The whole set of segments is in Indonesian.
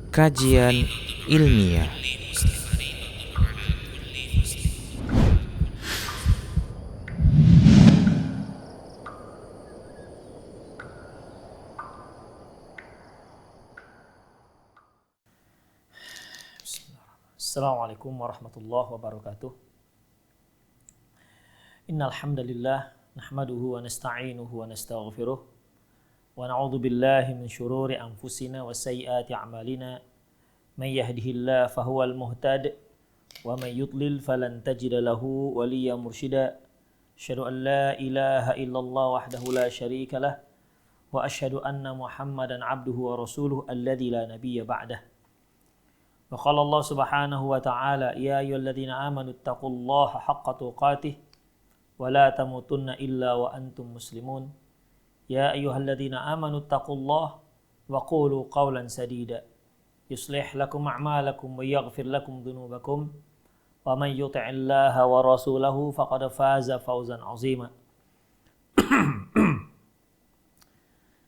Kajian ilmiah. Assalamualaikum warahmatullahi wabarakatuh. Innal hamdalillah nahmaduhu wa nasta'inuhu wa nastaghfiruh wa na'udzu billahi min shururi anfusina wa sayyiati a'malina. May yahdihillahu fahuwal muhtad wa may yudlil falan tajida lahu waliyyan mursyida. Asyhadu an la ilaha illallah wahdahu la syarika lah wa asyhadu anna Muhammadan 'abduhu wa rasuluhu alladzi la nabiyya ba'dah. Wa qala Allah Subhanahu wa ta'ala ya ayyuhalladzina amanu taqullaha haqqa tuqatih wa la tamutunna illa wa antum muslimun. Ya ayyuhalladzina amanu taqullaha wa qulu qawlan sadida yuslih lakum a'malakum wa yaghfir lakum dhunubakum wa man yuti'illaha wa rasulahu faqad faza fawzan 'azima.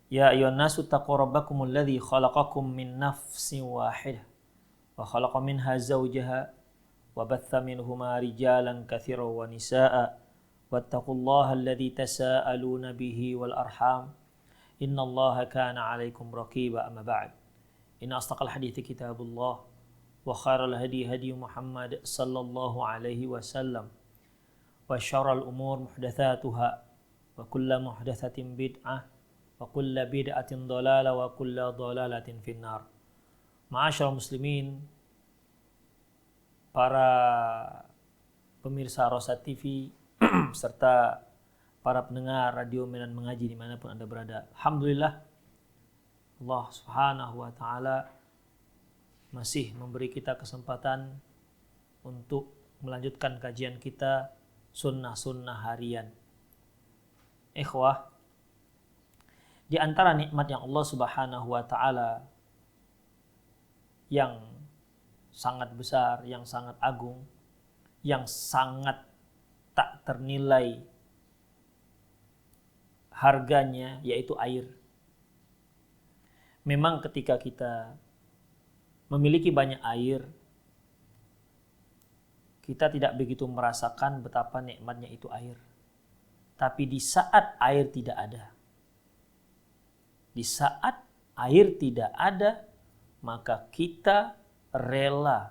Ya ayyuhan nasu taqu rabbakumul ladzi khalaqakum min nafsin wahidah wa khalaqa minha zawjaha wa batha minhuma rijalan katsiran wa nisaa'a wattaqullaha alladzi tasaaluna bihi wal arham innallaha kana 'alaikum raqiba. Amma ba'd. Inna asdaqal hadithi kitabullah wa khairal hadi hadi Muhammad sallallahu alaihi wasallam wa syarrul umur muhdatsatuha wa kullu muhdatsatin bid'ah wa kullu bid'atin dhalalah wa kullu dhalalatin finnar. Ma'asyiral muslimin, para pemirsa Rosa TV serta para pendengar radio Medan Mengaji dimanapun Anda berada. Alhamdulillah, Allah Subhanahu wa ta'ala masih memberi kita kesempatan untuk melanjutkan kajian kita sunnah-sunnah harian. Ikhwah, di antara nikmat yang Allah Subhanahu wa ta'ala yang sangat besar, yang sangat agung, yang sangat tak ternilai harganya, yaitu air. Memang ketika kita memiliki banyak air, kita tidak begitu merasakan betapa nikmatnya itu air. Tapi di saat air tidak ada, maka kita rela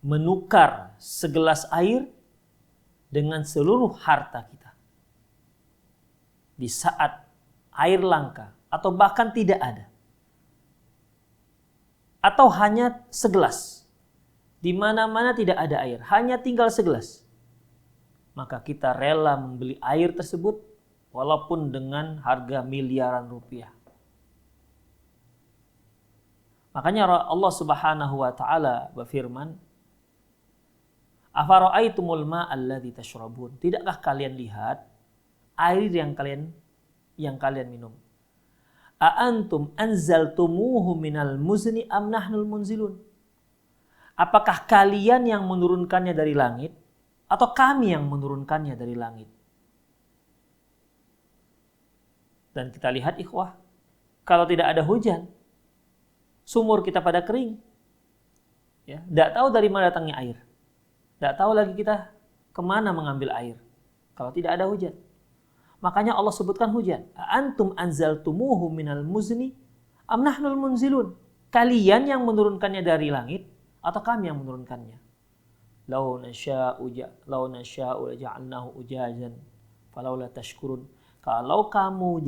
menukar segelas air dengan seluruh harta kita. Di saat air langka atau bahkan tidak ada, atau hanya segelas, di mana-mana tidak ada air, hanya tinggal segelas, maka kita rela membeli air tersebut walaupun dengan harga miliaran rupiah. Makanya Allah Subhanahu wa ta'ala berfirman, afara'aitumul ma'alladzi tashrabun? Tidakkah kalian lihat air yang kalian minum? A antum anzaltumuhu minal muzni am nahnul munzilun? Apakah kalian yang menurunkannya dari langit atau kami yang menurunkannya dari langit? Dan kita lihat ikhwah, kalau tidak ada hujan, sumur kita pada kering. Ya, tidak tahu dari mana datangnya air. Tidak tahu lagi kita kemana mengambil air kalau tidak ada hujan. Makanya Allah sebutkan hujan. Antum anzaltumuhu minal muzni am nahnul munzilun? Kalian yang menurunkannya dari langit atau kami yang menurunkannya? Law nasha'u ja'alnahu ujazan falaula tashkurun. Kalau kami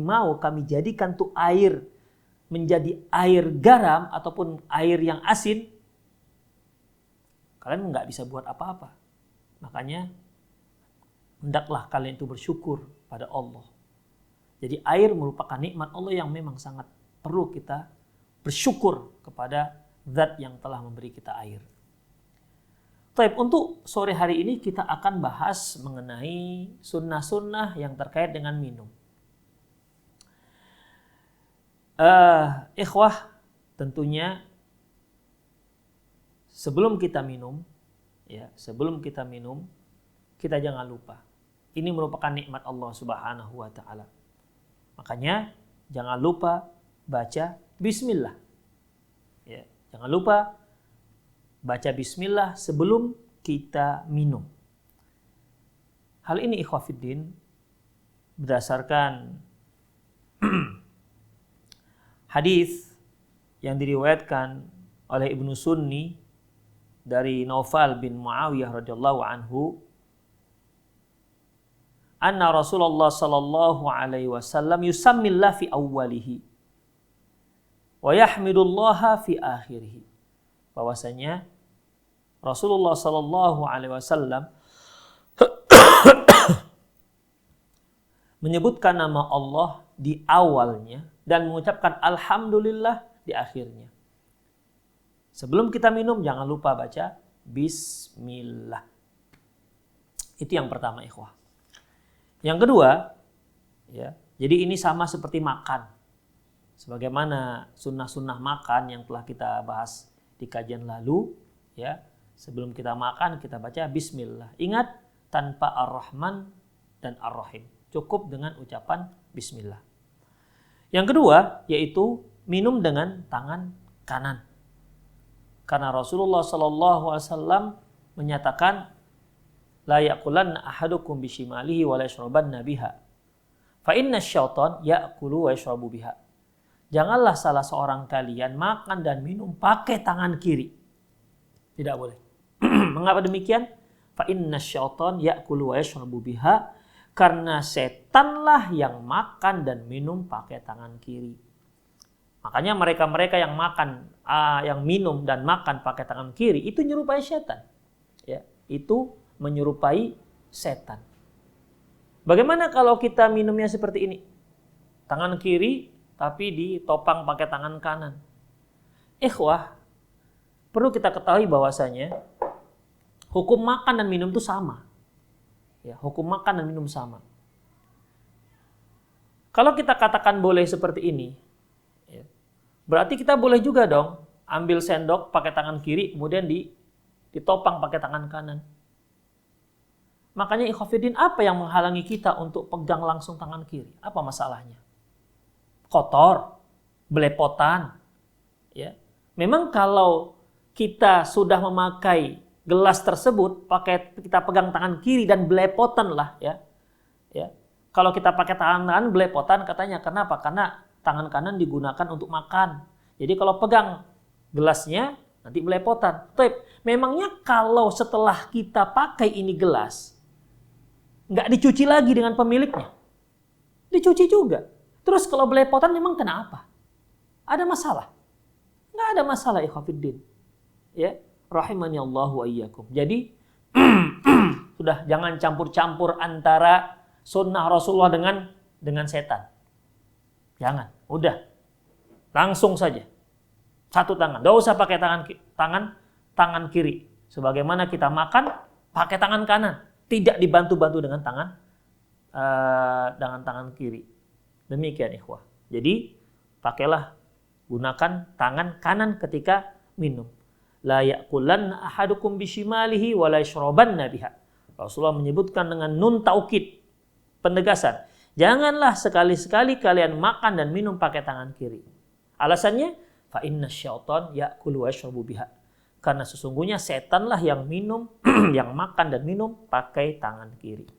mau, kami jadikan tuh air menjadi air garam ataupun air yang asin, kalian nggak bisa buat apa-apa. Makanya hendaklah kalian itu bersyukur pada Allah. Jadi air merupakan nikmat Allah yang memang sangat perlu kita bersyukur kepada Zat yang telah memberi kita air. Baik, untuk sore hari ini kita akan bahas mengenai sunnah-sunnah yang terkait dengan minum. Ikhwah, tentunya sebelum kita minum, kita jangan lupa Ini merupakan nikmat Allah Subhanahu wa taala. Makanya jangan lupa baca bismillah. Ya, jangan lupa baca bismillah sebelum kita minum. Hal ini ikhwafiddin berdasarkan hadis yang diriwayatkan oleh Ibnu Sunni dari Naufal bin Muawiyah radhiyallahu anhu, anna Rasulullah sallallahu alaihi wasallam yusammillah fi awwalihi wa yahmidullaha fi akhirih. Bahwasanya Rasulullah sallallahu alaihi wasallam menyebutkan nama Allah di awalnya dan mengucapkan alhamdulillah di akhirnya. Sebelum kita minum jangan lupa baca bismillah. Itu yang pertama, ikhwah. Yang kedua, ya, jadi ini sama seperti makan. Sebagaimana sunnah-sunnah makan yang telah kita bahas di kajian lalu, ya. Sebelum kita makan kita baca bismillah. Ingat, tanpa ar-Rahman dan ar-Rahim. Cukup dengan ucapan bismillah. Yang kedua yaitu minum dengan tangan kanan. Karena Rasulullah sallallahu alaihi wasallam menyatakan la yaqulanna ahadukum bishimalihi wa la yashrabanna biha. Fa inna syaitan ya'kulu wa yashrabu biha. Janganlah salah seorang kalian makan dan minum pakai tangan kiri. Tidak boleh. Mengapa demikian? Fa inna syaitan ya'kulu wa yashrabu biha. Karena setanlah yang makan dan minum pakai tangan kiri. Makanya mereka-mereka yang makan, yang minum dan makan pakai tangan kiri itu menyerupai setan. Ya, itu menyerupai setan. Bagaimana kalau kita minumnya seperti ini? Tangan kiri tapi ditopang pakai tangan kanan. Ikhwah, perlu kita ketahui bahwasanya hukum makan dan minum itu sama. Ya, hukum makan dan minum sama. Kalau kita katakan boleh seperti ini, ya, berarti kita boleh juga dong ambil sendok pakai tangan kiri kemudian ditopang pakai tangan kanan. Makanya ikhwafidin, apa yang menghalangi kita untuk pegang langsung tangan kiri? Apa masalahnya? Kotor, belepotan. Ya. Memang kalau kita sudah memakai gelas tersebut kita pegang tangan kiri dan belepotan lah, ya. Ya. Kalau kita pakai tangan kanan belepotan katanya kenapa? Karena tangan kanan digunakan untuk makan. Jadi kalau pegang gelasnya nanti belepotan. Tapi memangnya kalau setelah kita pakai ini gelas nggak dicuci lagi dengan pemiliknya? Dicuci juga. Terus kalau belepotan memang kenapa? Ada masalah? Nggak ada masalah, ikhwatiddin. Ya. Rahimani Allah wa iyyakum. Jadi sudah jangan campur-campur antara sunnah Rasulullah dengan setan. Jangan, udah langsung saja satu tangan. Enggak usah pakai tangan kiri. Sebagaimana kita makan pakai tangan kanan, tidak dibantu-bantu dengan tangan kiri. Demikian ikhwah. Jadi gunakan tangan kanan ketika minum. La ya'kulanna ahadukum bishimalihi wa la yashrabanna biha. Rasulullah menyebutkan dengan nun taukid, penegasan. Janganlah sekali-sekali kalian makan dan minum pakai tangan kiri. Alasannya, fa inna syaitan ya'kulu wa yashrabu biha. Karena sesungguhnya setanlah yang minum, yang makan dan minum pakai tangan kiri.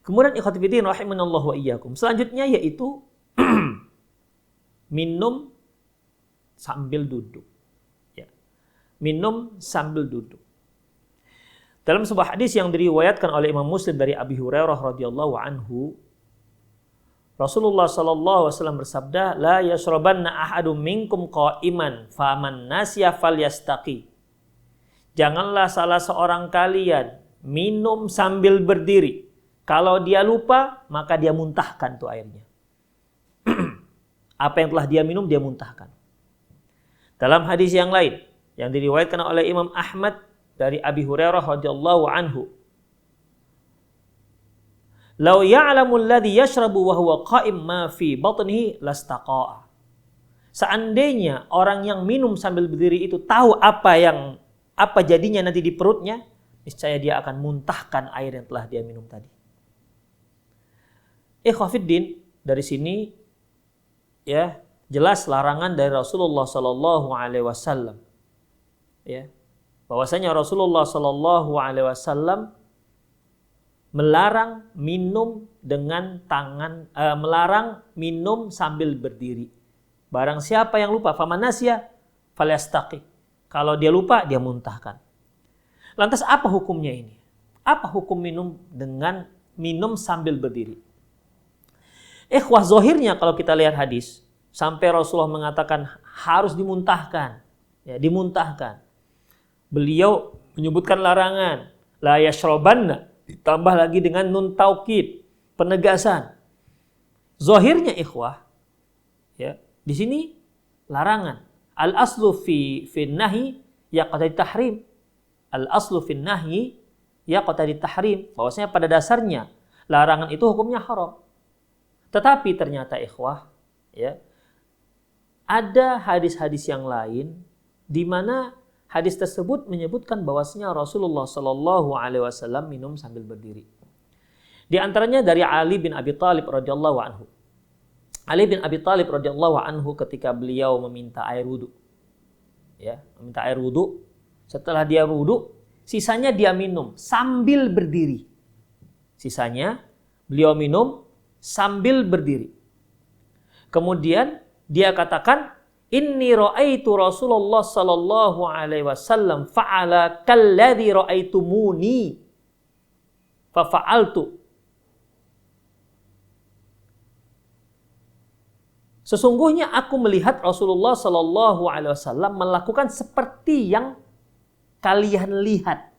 Kemudian ikhwatifiddin rahimanallahu wa iyyakum. Selanjutnya yaitu minum sambil duduk. Minum sambil duduk. Dalam sebuah hadis yang diriwayatkan oleh Imam Muslim dari Abi Hurairah radhiyallahu anhu, Rasulullah sallallahu alaihi wasallam bersabda, "La yashrabanna ahadum minkum qa'iman, faman nasiya falyastaqi." Janganlah salah seorang kalian minum sambil berdiri. Kalau dia lupa, maka dia muntahkan tuh airnya. Apa yang telah dia minum dia muntahkan. Dalam hadis yang lain yang diriwayatkan oleh Imam Ahmad dari Abi Hurairah radhiyallahu anhu, "Lau ya'lamu alladhi yashrabu wa huwa qa'im ma fi batnihi lastaqa'a." Seandainya orang yang minum sambil berdiri itu tahu apa jadinya nanti di perutnya, niscaya dia akan muntahkan air yang telah dia minum tadi. Ikhwafiddin, dari sini ya jelas larangan dari Rasulullah sallallahu alaihi wasallam. Ya. Bahwasanya Rasulullah sallallahu alaihi wasallam melarang minum dengan melarang minum sambil berdiri. Barang siapa yang lupa, faman nasya falyastaqi. Kalau dia lupa, dia muntahkan. Lantas apa hukumnya ini? Apa hukum minum sambil berdiri? Ikhwah, zahirnya kalau kita lihat hadis, sampai Rasulullah mengatakan harus dimuntahkan. Ya, dimuntahkan. Beliau menyebutkan larangan. La yashrabanna. Ditambah lagi dengan nun taukid, penegasan. Zahirnya ikhwah, ya, di sini larangan. Al aslu fi nahi yaqtadi tahrim. Al aslu fi nahi yaqtadi tahrim. Bahwasanya pada dasarnya larangan itu hukumnya haram. Tetapi ternyata ikhwah, ya, ada hadis-hadis yang lain di mana hadis tersebut menyebutkan bahwasanya Rasulullah Shallallahu Alaihi Wasallam minum sambil berdiri. Di antaranya dari Ali bin Abi Thalib radhiyallahu anhu. Ali bin Abi Thalib radhiyallahu anhu ketika beliau meminta air wudu, ya, meminta air wudu. Setelah dia wudu, sisanya dia minum sambil berdiri. Sisanya beliau minum sambil berdiri. Kemudian dia katakan, Inni ra'aitu Rasulullah sallallahu alaihi wasallam fa'ala kalladhi ra'aitumuni fafa'altu. Sesungguhnya aku melihat Rasulullah sallallahu alaihi wasallam melakukan seperti yang kalian lihat.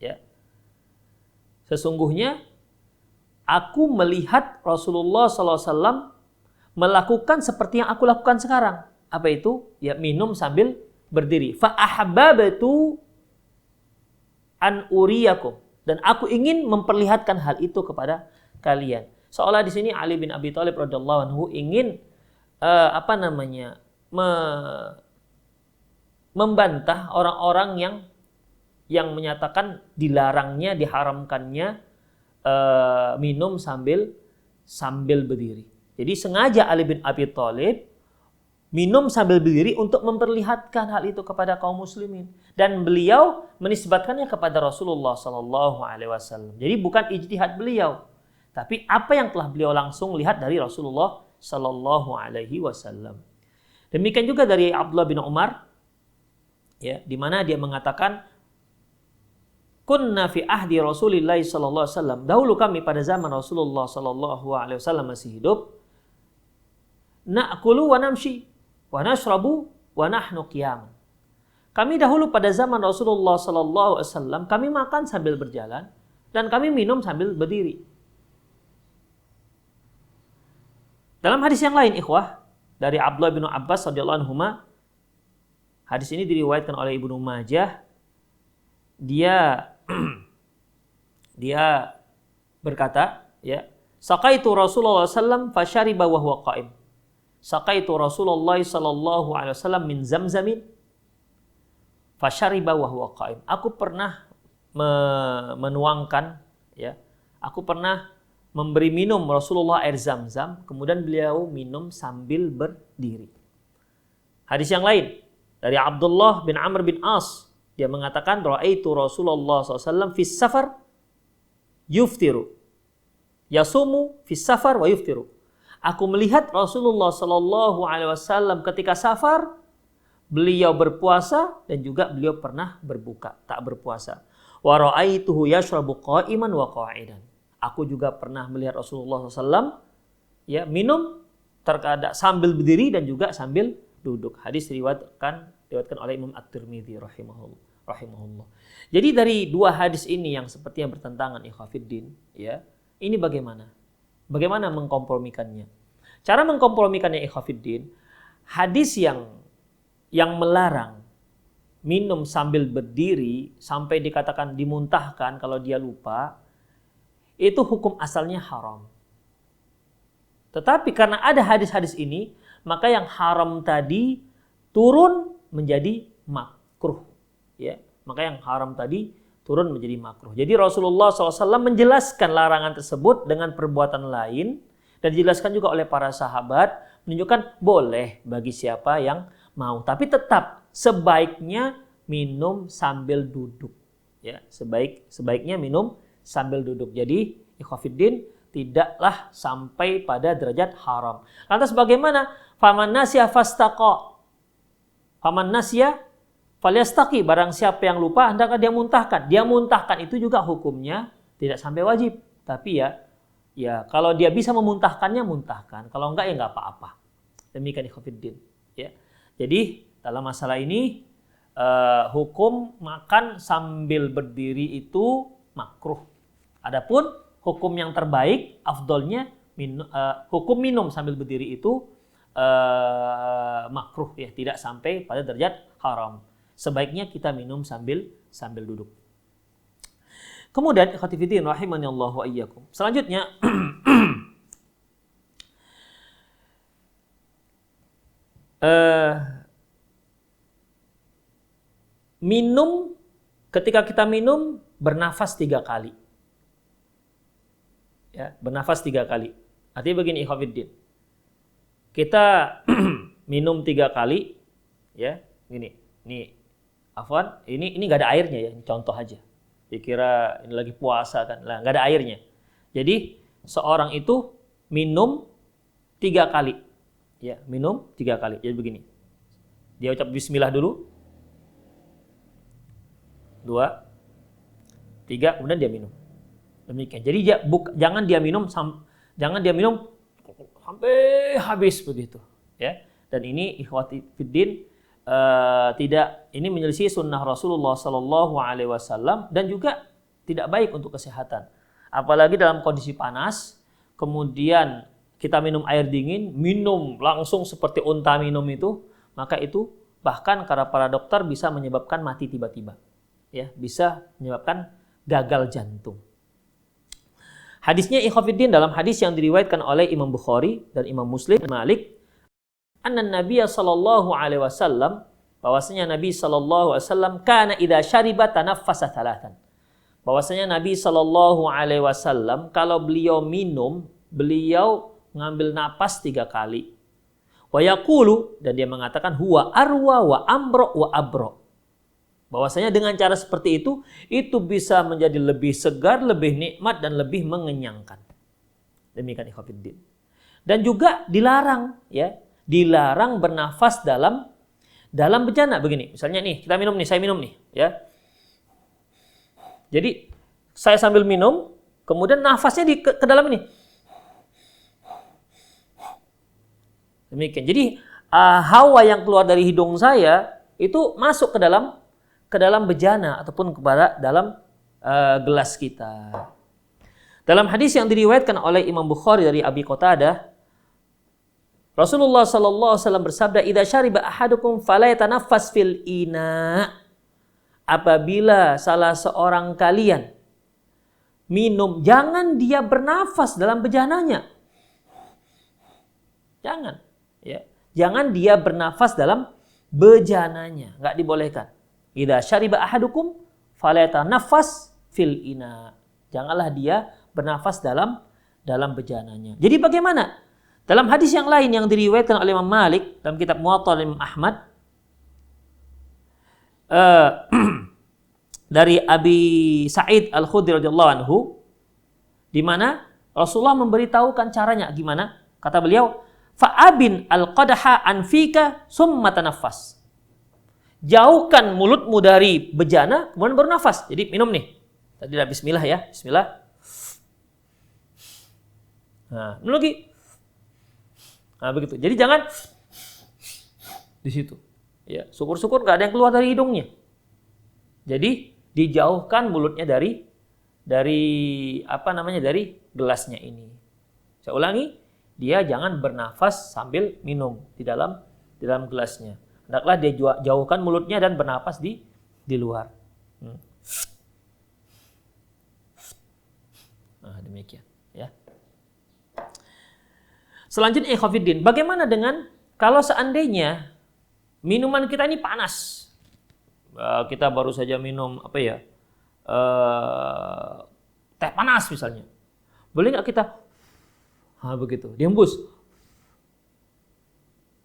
Ya. Sesungguhnya aku melihat Rasulullah sallallahu alaihi wasallam melakukan seperti yang aku lakukan sekarang. Apa itu? Ya, minum sambil berdiri. Fa ahbabtu an uriyakum, dan aku ingin memperlihatkan hal itu kepada kalian. Seolah di sini Ali bin Abi Thalib radhiyallahu anhu ingin membantah orang-orang yang menyatakan dilarangnya, diharamkannya minum sambil berdiri. Jadi sengaja Ali bin Abi Thalib minum sambil berdiri untuk memperlihatkan hal itu kepada kaum muslimin, dan beliau menisbatkannya kepada Rasulullah sallallahu alaihi wasallam. Jadi bukan ijtihad beliau, tapi apa yang telah beliau langsung lihat dari Rasulullah sallallahu alaihi wasallam. Demikian juga dari Abdullah bin Umar, ya, di mana dia mengatakan, kunna fi ahdi Rasulillah sallallahu alaihi wasallam, dahulu kami pada zaman Rasulullah sallallahu alaihi wasallam masih hidup, na'kulu wa namshi wa nashrabu wa nahnu qiyam. Kami dahulu pada zaman Rasulullah sallallahu alaihi wasallam kami makan sambil berjalan dan kami minum sambil berdiri. Dalam hadis yang lain ikhwah, dari Abdullah bin Abbas radhiyallahu anhuma, hadis ini diriwayatkan oleh Ibnu Majah. Dia berkata, ya, saqaitu Rasulullah sallallahu alaihi wasallam fashariba wa huwa qa'im. Saqaitu Rasulullah sallallahu alaihi wasallam min zamzamin fashariba wa huwa qa'im. Aku pernah menuangkan, ya, aku pernah memberi minum Rasulullah air Zam-Zam, kemudian beliau minum sambil berdiri. Hadis yang lain dari Abdullah bin Amr bin As, dia mengatakan, ra'aitu Rasulullah SAW fis safar yuftiru, yasumu fis safar wa yuftiru. Aku melihat Rasulullah sallallahu alaihi wasallam ketika safar, beliau berpuasa dan juga beliau pernah berbuka, tak berpuasa. Wa ra'aituhu yashrabu qa'iman wa qa'idan. Aku juga pernah melihat Rasulullah SAW, ya, minum terkadang sambil berdiri dan juga sambil duduk. Hadis diriwayatkan oleh Imam At-Tirmidzi rahimahullah. Jadi dari dua hadis ini yang sepertinya bertentangan, ikhwafiddin, ya, ini bagaimana? Bagaimana mengkompromikannya? Cara mengkompromikannya, ikhwafiddin, hadis yang melarang minum sambil berdiri sampai dikatakan dimuntahkan kalau dia lupa, itu hukum asalnya haram. Tetapi karena ada hadis-hadis ini, maka yang haram tadi turun menjadi makruh, ya. Maka yang haram tadi turun menjadi makruh. Jadi Rasulullah SAW menjelaskan larangan tersebut dengan perbuatan lain dan dijelaskan juga oleh para sahabat, menunjukkan boleh bagi siapa yang mau. Tapi tetap sebaiknya minum sambil duduk. Ya, sebaiknya minum sambil duduk. Jadi ikhwatiddin, tidaklah sampai pada derajat haram. Lantas bagaimana? Faman nasiya fastaqa. Faman nasiya falyastaqi. Barang siapa yang lupa, hendaklah dia muntahkan. Dia muntahkan itu juga hukumnya tidak sampai wajib. Tapi ya kalau dia bisa memuntahkannya, muntahkan. Kalau enggak ya enggak apa-apa. Demikian ikhwatiddin. Ya. Jadi dalam masalah ini hukum makan sambil berdiri itu makruh. Adapun hukum yang terbaik, afdolnya hukum minum sambil berdiri itu makruh, ya, tidak sampai pada derajat haram. Sebaiknya kita minum sambil duduk. Kemudian ikhwati fiddin rahimanallah wa iyyakum. Selanjutnya minum, ketika kita minum bernafas 3 kali. Ya, bernafas 3 kali. Artinya begini ikhwatiddin. Kita minum 3 kali, ya, gini. Nih, afwan, ini enggak ada airnya ya, ini contoh aja. Dikira ini lagi puasa kan. Lah, enggak ada airnya. Jadi, seorang itu minum 3 kali. Ya, minum 3 kali. Jadi begini. Dia ucap bismillah dulu. 2, 3, kemudian dia minum. Demikian. Jadi jangan dia minum sampai habis begitu, ya. Dan ini ikhwati fiddin ini menyelisih sunnah Rasulullah Sallallahu Alaihi Wasallam dan juga tidak baik untuk kesehatan. Apalagi dalam kondisi panas, kemudian kita minum air dingin, minum langsung seperti unta minum itu, maka itu bahkan kata para dokter bisa menyebabkan mati tiba-tiba. Ya, bisa menyebabkan gagal jantung. Hadisnya ikhwatiddin dalam hadis yang diriwayatkan oleh Imam Bukhari dan Imam Muslim Malik, anna Nabiya sallallahu alaihi wasallam, bahwasanya Nabi sallallahu alaihi wasallam kana idza syariba tanaffasa thalathan. Bahwasanya Nabi sallallahu alaihi wasallam kalau beliau minum, beliau mengambil napas 3 kali. Wa yaqulu, dan dia mengatakan huwa arwa wa amro wa abro. Bahwasanya dengan cara seperti itu bisa menjadi lebih segar, lebih nikmat dan lebih mengenyangkan. Demikian ikhwatiddin. Dan juga dilarang, ya, dilarang bernafas dalam bejana begini. Misalnya nih, kita minum nih, saya minum nih, ya. Jadi saya sambil minum, kemudian nafasnya ke dalam ini. Demikian. Jadi hawa yang keluar dari hidung saya itu masuk ke dalam bejana ataupun kepada dalam gelas kita. Dalam hadis yang diriwayatkan oleh Imam Bukhari dari Abi Qatadah, Rasulullah sallallahu alaihi wasallam bersabda, "Idza syariba ahadukum fala yatanaffas fil ina." Apabila salah seorang kalian minum, jangan dia bernafas dalam bejananya. Jangan, ya. Jangan dia bernafas dalam bejananya, enggak dibolehkan. Idza syariba ahadukum falyatanaffas fil ina. Janganlah dia bernafas dalam bejananya. Jadi bagaimana? Dalam hadis yang lain yang diriwayatkan oleh Imam Malik dalam kitab Muwatta Imam Ahmad dari Abi Sa'id Al-Khudri radhiyallahu anhu, di mana Rasulullah memberitahukan caranya gimana? Kata beliau, fa'abin al-qadaha an fika summa tanaffas. Jauhkan mulutmu dari bejana, kemudian baru nafas. Jadi minum nih. Tadi dah bismillah ya. Bismillah. Nah, minum lagi. Nah, begitu. Jadi jangan di situ. Ya, syukur-syukur enggak ada yang keluar dari hidungnya. Jadi dijauhkan mulutnya dari gelasnya ini. Saya ulangi, dia jangan bernafas sambil minum di dalam gelasnya. Hendaklah dia jauhkan mulutnya dan bernapas di luar. Nah, demikian, ya. Selanjutnya ikhwatiddin, bagaimana dengan kalau seandainya minuman kita ini panas? Kita baru saja minum teh panas misalnya. Boleh nggak kita begitu, dihembus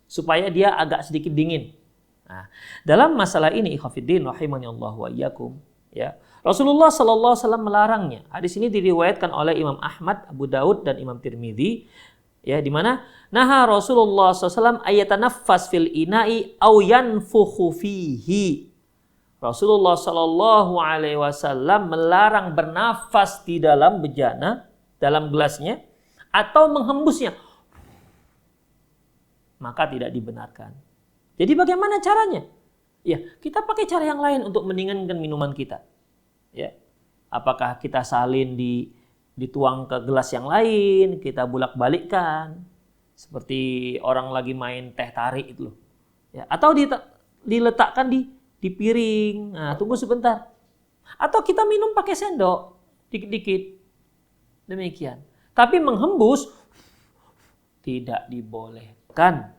supaya dia agak sedikit dingin. Nah, dalam masalah ini ikhwatiddin rahimani Allah wa iyyakum, ya. Rasulullah sallallahu alaihi wasallam melarangnya. Hadis ini diriwayatkan oleh Imam Ahmad, Abu Daud dan Imam Tirmidzi, ya, di mana naha Rasulullah sallallahu alaihi wasallam ayatanaffas fil ina'i aw yanfukhu fihi. Rasulullah sallallahu alaihi wasallam melarang bernafas di dalam bejana, dalam gelasnya, atau menghembusnya. Maka tidak dibenarkan. Jadi bagaimana caranya? Ya, kita pakai cara yang lain untuk mendinginkan minuman kita. Ya. Apakah kita salin dituang ke gelas yang lain, kita bolak-balikkan seperti orang lagi main teh tarik itu loh. Ya, atau diletakkan di piring. Nah, tunggu sebentar. Atau kita minum pakai sendok dikit-dikit. Demikian. Tapi menghembus tidak dibolehkan.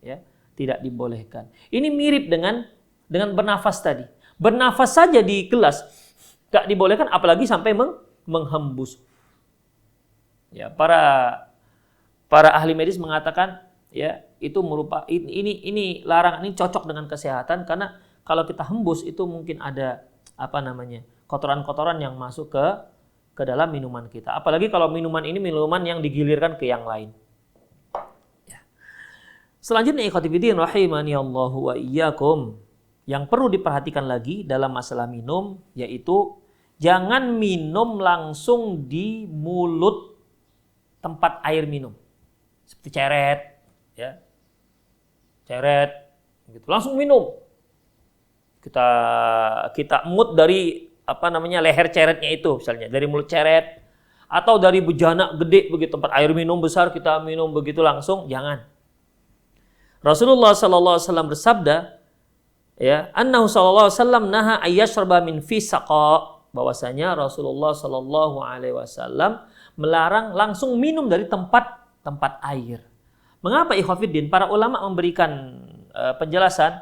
Ya, tidak dibolehkan. Ini mirip dengan bernafas tadi. Bernafas saja di gelas enggak dibolehkan, apalagi sampai menghembus. Ya, para ahli medis mengatakan, ya, itu ini larangan, ini cocok dengan kesehatan, karena kalau kita hembus itu mungkin ada kotoran-kotoran yang masuk ke dalam minuman kita. Apalagi kalau minuman ini minuman yang digilirkan ke yang lain. Ya. Selanjutnya ikhwatiddin rahimani Allahu wa iyyakum, yang perlu diperhatikan lagi dalam masalah minum yaitu jangan minum langsung di mulut tempat air minum. Seperti ceret, ya. Ceret gitu. Langsung minum. Kita emut dari leher ceretnya itu, misalnya dari mulut ceret atau dari bejana gede begitu, tempat air minum besar kita minum begitu langsung, jangan. Rasulullah sallallahu alaihi wasallam bersabda, ya, annahu sallallahu alaihi wasallam naha ayyashraba min fi saqa, bahwasanya Rasulullah sallallahu alaihi wasallam melarang langsung minum dari tempat air. Mengapa ikhwatiddin? Para ulama memberikan penjelasan,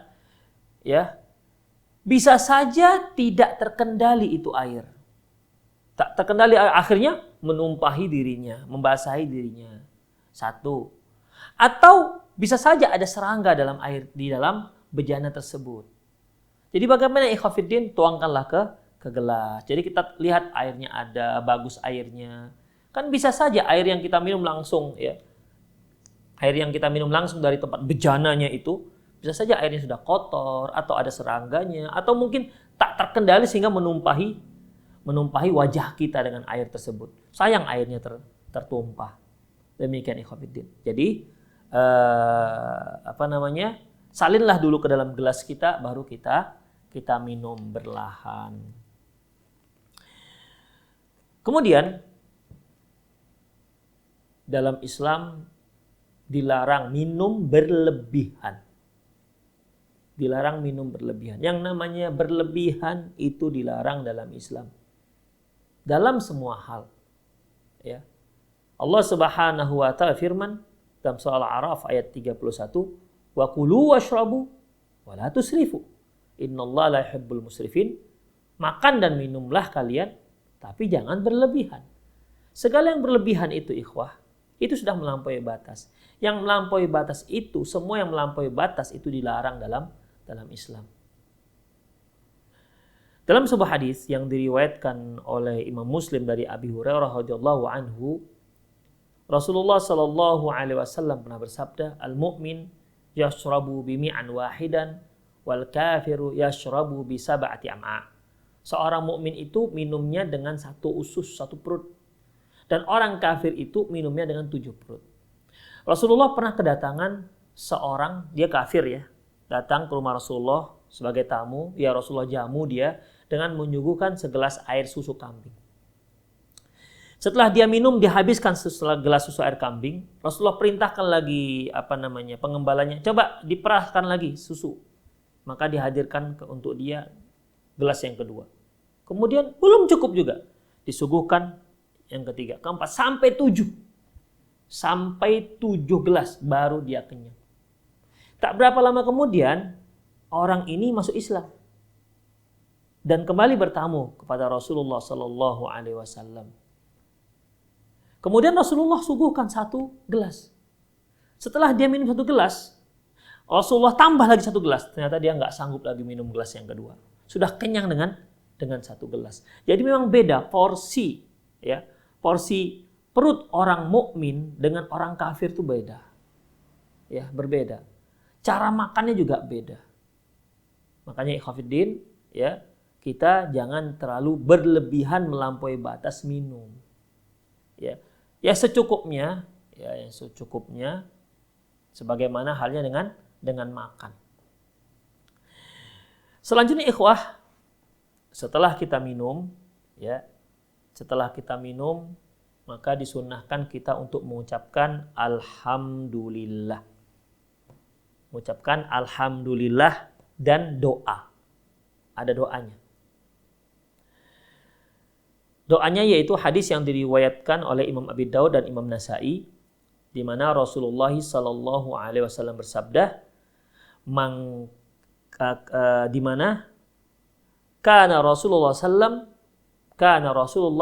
ya. Bisa saja tidak terkendali itu air. Tak terkendali akhirnya menumpahi dirinya, membasahi dirinya. Satu. Atau bisa saja ada serangga dalam air di dalam bejana tersebut. Jadi bagaimana ikhwatiddin? Tuangkanlah ke gelas. Jadi kita lihat airnya ada, bagus airnya. Kan bisa saja air yang kita minum langsung, ya. Air yang kita minum langsung dari tempat bejananya itu, bisa saja airnya sudah kotor atau ada serangganya atau mungkin tak terkendali sehingga menumpahi wajah kita dengan air tersebut. Sayang airnya tertumpah. Demikian ikhwatiddin. Jadi salinlah dulu ke dalam gelas kita, baru kita minum berlahan. Kemudian dalam Islam dilarang minum berlebihan. Dilarang minum berlebihan. Yang namanya berlebihan itu dilarang dalam Islam. Dalam semua hal. Ya. Allah Subhanahu wa taala firman dalam surah Al-A'raf ayat 31, "Wa kulu washrabu wa la tusrifu. Innallaha la yuhibbul musrifin." Makan dan minumlah kalian, tapi jangan berlebihan. Segala yang berlebihan itu ikhwah, itu sudah melampaui batas. Yang melampaui batas itu, semua yang melampaui batas itu dilarang dalam Islam. Dalam sebuah hadis yang diriwayatkan oleh Imam Muslim dari Abi Hurairah radhiyallahu anhu, Rasulullah sallallahu alaihi wasallam pernah bersabda, "Al-mu'min yashrabu bimi'an wahidan wal kafiru yashrabu bi sab'ati am'a." Seorang mukmin itu minumnya dengan satu usus, satu perut. Dan orang kafir itu minumnya dengan 7 perut. Rasulullah pernah kedatangan seorang, dia kafir ya, datang ke rumah Rasulullah sebagai tamu. Ya Rasulullah jamu dia dengan menyuguhkan segelas air susu kambing. Setelah dia minum, dihabiskan segelas susu air kambing. Rasulullah perintahkan lagi pengembalanya, coba diperahkan lagi susu. Maka dihadirkan untuk dia gelas yang kedua. Kemudian belum cukup juga, disuguhkan yang ketiga, keempat, sampai 7. Sampai 7 gelas baru dia kenyang. Tak berapa lama kemudian orang ini masuk Islam. dan kembali bertamu kepada Rasulullah sallallahu alaihi wasallam. Kemudian Rasulullah suguhkan 1 gelas. Setelah dia minum 1 gelas, Rasulullah tambah lagi 1 gelas. Ternyata dia nggak sanggup lagi minum gelas yang kedua. Sudah kenyang dengan 1 gelas. Jadi memang beda porsi, ya. Porsi perut orang mukmin dengan orang kafir itu beda. Ya, berbeda. Cara makannya juga beda. Makanya ikhwatiddin, ya, kita jangan terlalu berlebihan melampaui batas minum. Ya. Ya secukupnya, sebagaimana halnya dengan makan. Selanjutnya ikhwah, setelah kita minum, maka disunnahkan kita untuk mengucapkan alhamdulillah. Mengucapkan alhamdulillah dan doa. Ada doanya. Doanya yaitu hadis yang diriwayatkan oleh Imam Abi Daud dan Imam Nasa'i, di mana Rasulullah sallallahu alaihi wasallam bersabda, di mana kana Rasulullah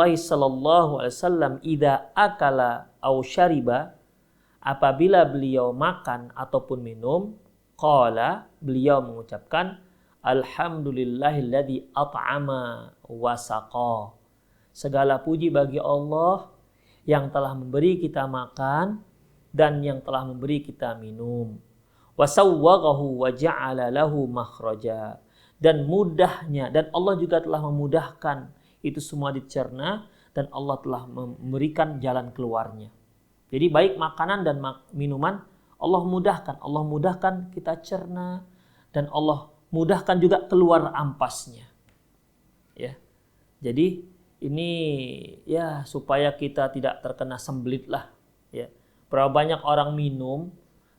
sallallahu alaihi wasallam idza akala aw syariba, apabila beliau makan ataupun minum, qala, beliau mengucapkan alhamdulillahilladzi at'ama wa saqa. Segala puji bagi Allah yang telah memberi kita makan dan yang telah memberi kita minum. Wa sawwaghahu wa ja'ala lahu makhraja. Dan mudahnya, dan Allah juga telah memudahkan itu semua dicerna, dan Allah telah memberikan jalan keluarnya. Jadi baik makanan dan minuman Allah mudahkan kita cerna, dan Allah mudahkan juga keluar ampasnya. Ya. Jadi ini ya supaya kita tidak terkena sembelit lah. Ya. Berapa banyak orang minum,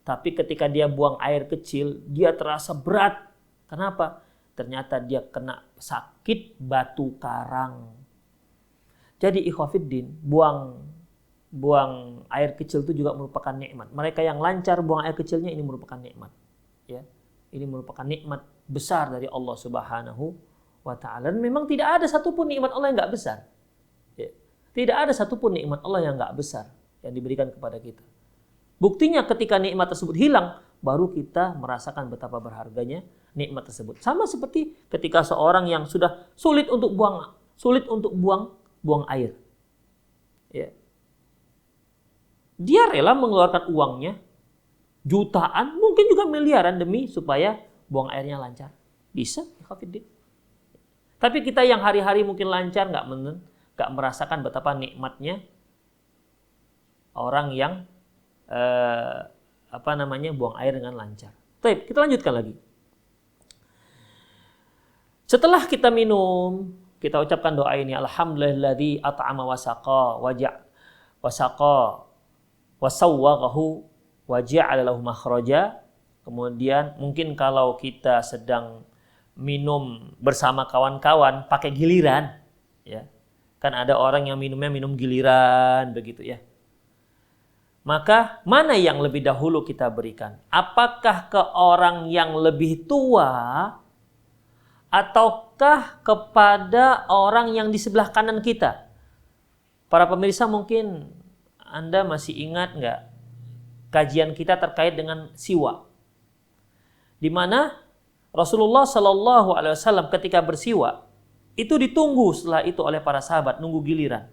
tapi ketika dia buang air kecil, dia terasa berat. Kenapa? Ternyata dia kena sakit batu karang. Jadi ikhwatiddin, buang air kecil itu juga merupakan nikmat. Mereka yang lancar buang air kecilnya, ini merupakan nikmat. Ya, ini merupakan nikmat besar dari Allah Subhanahu wa Ta'ala. Dan memang tidak ada satupun nikmat Allah yang nggak besar. Ya, tidak ada satupun nikmat Allah yang nggak besar yang diberikan kepada kita. Buktinya ketika nikmat tersebut hilang, baru kita merasakan betapa berharganya nikmat tersebut. Sama seperti ketika seorang yang sudah sulit untuk buang air. Ya. Dia rela mengeluarkan uangnya jutaan, mungkin juga miliaran demi supaya buang airnya lancar. Bisa, ikhwatiddin. Tapi kita yang hari-hari mungkin lancar, nggak merasakan betapa nikmatnya orang yang buang air dengan lancar. Baik, kita lanjutkan lagi. Setelah kita minum, kita ucapkan doa ini, alhamdulillahilladzi at'ama wa saqa wa sawwaghahu wa ja'ala lahu makhraja. Kemudian mungkin kalau kita sedang minum bersama kawan-kawan pakai giliran, ya. Kan ada orang yang minum giliran begitu ya. Maka mana yang lebih dahulu kita berikan? Apakah ke orang yang lebih tua ataukah kepada orang yang di sebelah kanan kita? Para pemirsa, mungkin Anda masih ingat nggak kajian kita terkait dengan siwak? Di mana Rasulullah Shallallahu Alaihi Wasallam ketika bersiwak itu ditunggu setelah itu oleh para sahabat, nunggu giliran.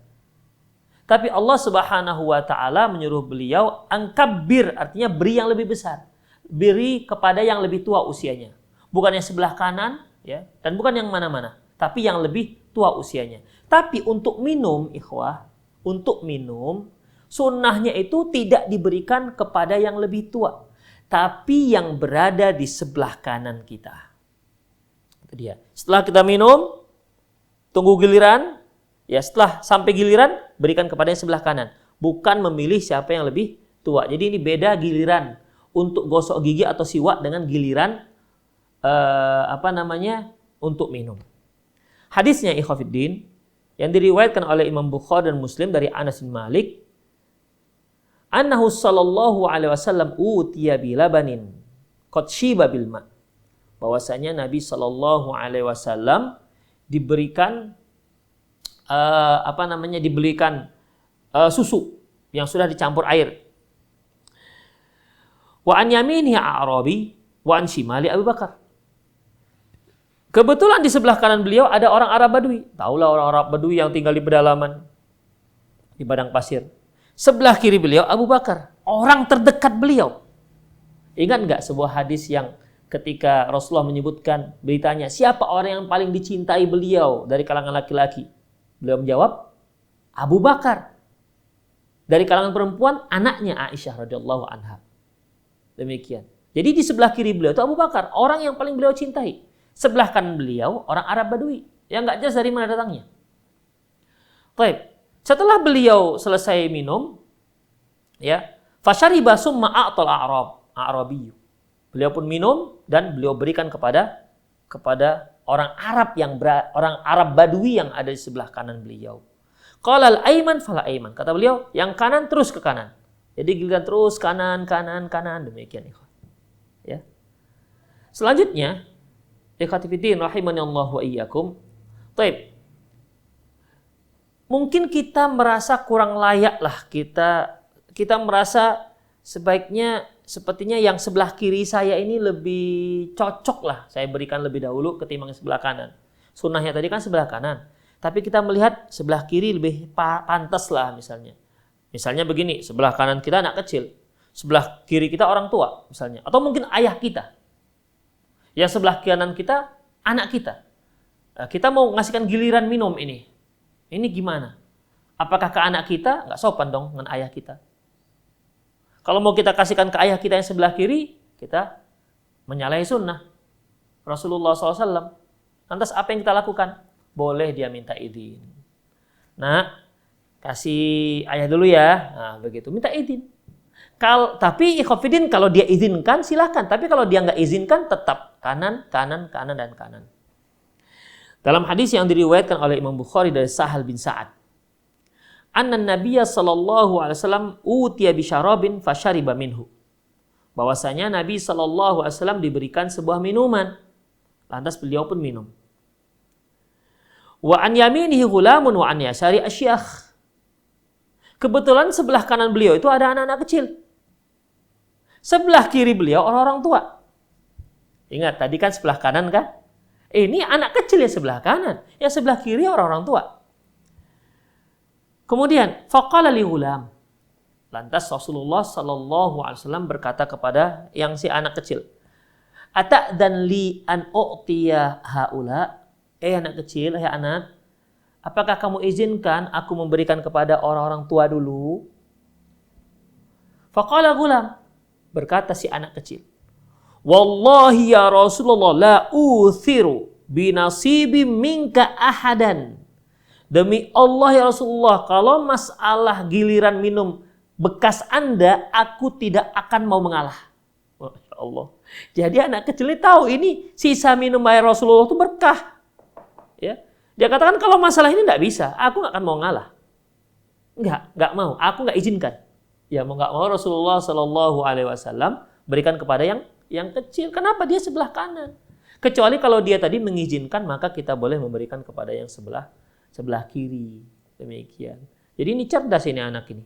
Tapi Allah Subhanahu wa Ta'ala menyuruh beliau angkabir, artinya beri yang lebih besar. Beri kepada yang lebih tua usianya. Bukan yang sebelah kanan, ya, dan bukan yang mana-mana, tapi yang lebih tua usianya. Tapi untuk minum, ikhwah, untuk minum, sunnahnya itu tidak diberikan kepada yang lebih tua, tapi yang berada di sebelah kanan kita. Itu dia. Setelah kita minum, tunggu giliran. Ya, setelah sampai giliran, berikan kepada yang sebelah kanan. Bukan memilih siapa yang lebih tua. Jadi ini beda giliran untuk gosok gigi atau siwak dengan giliran untuk minum. Hadisnya ikhwatiddin yang diriwayatkan oleh Imam Bukhari dan Muslim dari Anas bin Malik, annahu sallallahu alaihi wasallam utiya bilabanin qad shiba bil ma. Bahwasanya Nabi sallallahu alaihi wasallam diberikan susu yang sudah dicampur air. Wa an yaminihi A'rabi wa an shimali Abu Bakar. Kebetulan di sebelah kanan beliau ada orang Arab Badui. Taulah orang Arab Badui yang tinggal di pedalaman, di padang pasir. Sebelah kiri beliau Abu Bakar, orang terdekat beliau. Ingat nggak sebuah hadis yang ketika Rasulullah menyebutkan, beritanya, siapa orang yang paling dicintai beliau dari kalangan laki-laki? Beliau menjawab, Abu Bakar. Dari kalangan perempuan, anaknya Aisyah radhiyallahu anha. Demikian. Jadi di sebelah kiri beliau itu Abu Bakar, orang yang paling beliau cintai. Sebelah kanan beliau orang Arab Badui yang nggak jelas dari mana datangnya. Baik. Setelah beliau selesai minum, ya, fasyariba summa a'tal A'rabi. Beliau pun minum dan beliau berikan kepada orang Arab orang Arab Badui yang ada di sebelah kanan beliau. Qala al-ayman fala ayman. Kata beliau, yang kanan terus ke kanan. Jadi giliran terus kanan demikian, ikhwan. Ya. Selanjutnya, ikhwati fiddin rahimani Allah wa iyyakum. Baik. Mungkin kita merasa kurang layak lah, kita merasa sepertinya yang sebelah kiri saya ini lebih cocok lah saya berikan lebih dahulu ketimbang sebelah kanan. Sunnahnya tadi kan sebelah kanan, tapi kita melihat sebelah kiri lebih pantas lah misalnya. Misalnya begini, sebelah kanan kita anak kecil, sebelah kiri kita orang tua misalnya, atau mungkin ayah kita. Yang sebelah kanan kita anak kita. Kita mau ngasihkan giliran minum ini gimana? Apakah ke anak kita? Nggak sopan dong dengan ayah kita. Kalau mau kita kasihkan ke ayah kita yang sebelah kiri, kita menyalahi sunnah Rasulullah SAW. Lantas apa yang kita lakukan? Boleh dia minta izin. Nah, kasih ayah dulu ya. Nah, begitu. Minta izin. Tapi ikhwafidin kalau dia izinkan silakan. Tapi kalau dia nggak izinkan tetap kanan. Dalam hadis yang diriwayatkan oleh Imam Bukhari dari Sahal bin Sa'ad, anna Nabiyya sallallahu alaihi wasallam utiya bi syarabin fasyariba minhu. Bahwasanya Nabi sallallahu alaihi wasallam diberikan sebuah minuman, lantas beliau pun minum. Wa an yaminihi ghulamun wa an yasari asyakh. Kebetulan sebelah kanan beliau itu ada anak-anak kecil. Sebelah kiri beliau orang-orang tua. Ingat tadi kan sebelah kanan kan? Ini anak kecil ya sebelah kanan, ya sebelah kiri orang-orang tua. Kemudian faqala li ghulam. Lantas Rasulullah sallallahu alaihi wasallam berkata kepada yang si anak kecil, "Ata'dan li an u'tiya haula?" Anak kecil, anak, apakah kamu izinkan aku memberikan kepada orang-orang tua dulu? Faqala ghulam. Berkata si anak kecil, "Wallahi ya Rasulullah la uthiru binasibi minka ahadan." Demi Allah ya Rasulullah, kalau masalah giliran minum bekas Anda, aku tidak akan mau mengalah. Masya Allah. Jadi anak kecil ini tahu ini sisa minum air Rasulullah itu berkah. Ya. Dia katakan kalau masalah ini tidak bisa, aku nggak akan mau ngalah. Nggak mau, aku nggak izinkan. Ya mau nggak mau Rasulullah Shallallahu Alaihi Wasallam berikan kepada yang kecil. Kenapa dia sebelah kanan? Kecuali kalau dia tadi mengizinkan, maka kita boleh memberikan kepada yang sebelah kiri. Demikian. Jadi ini cerdas ini anak ini.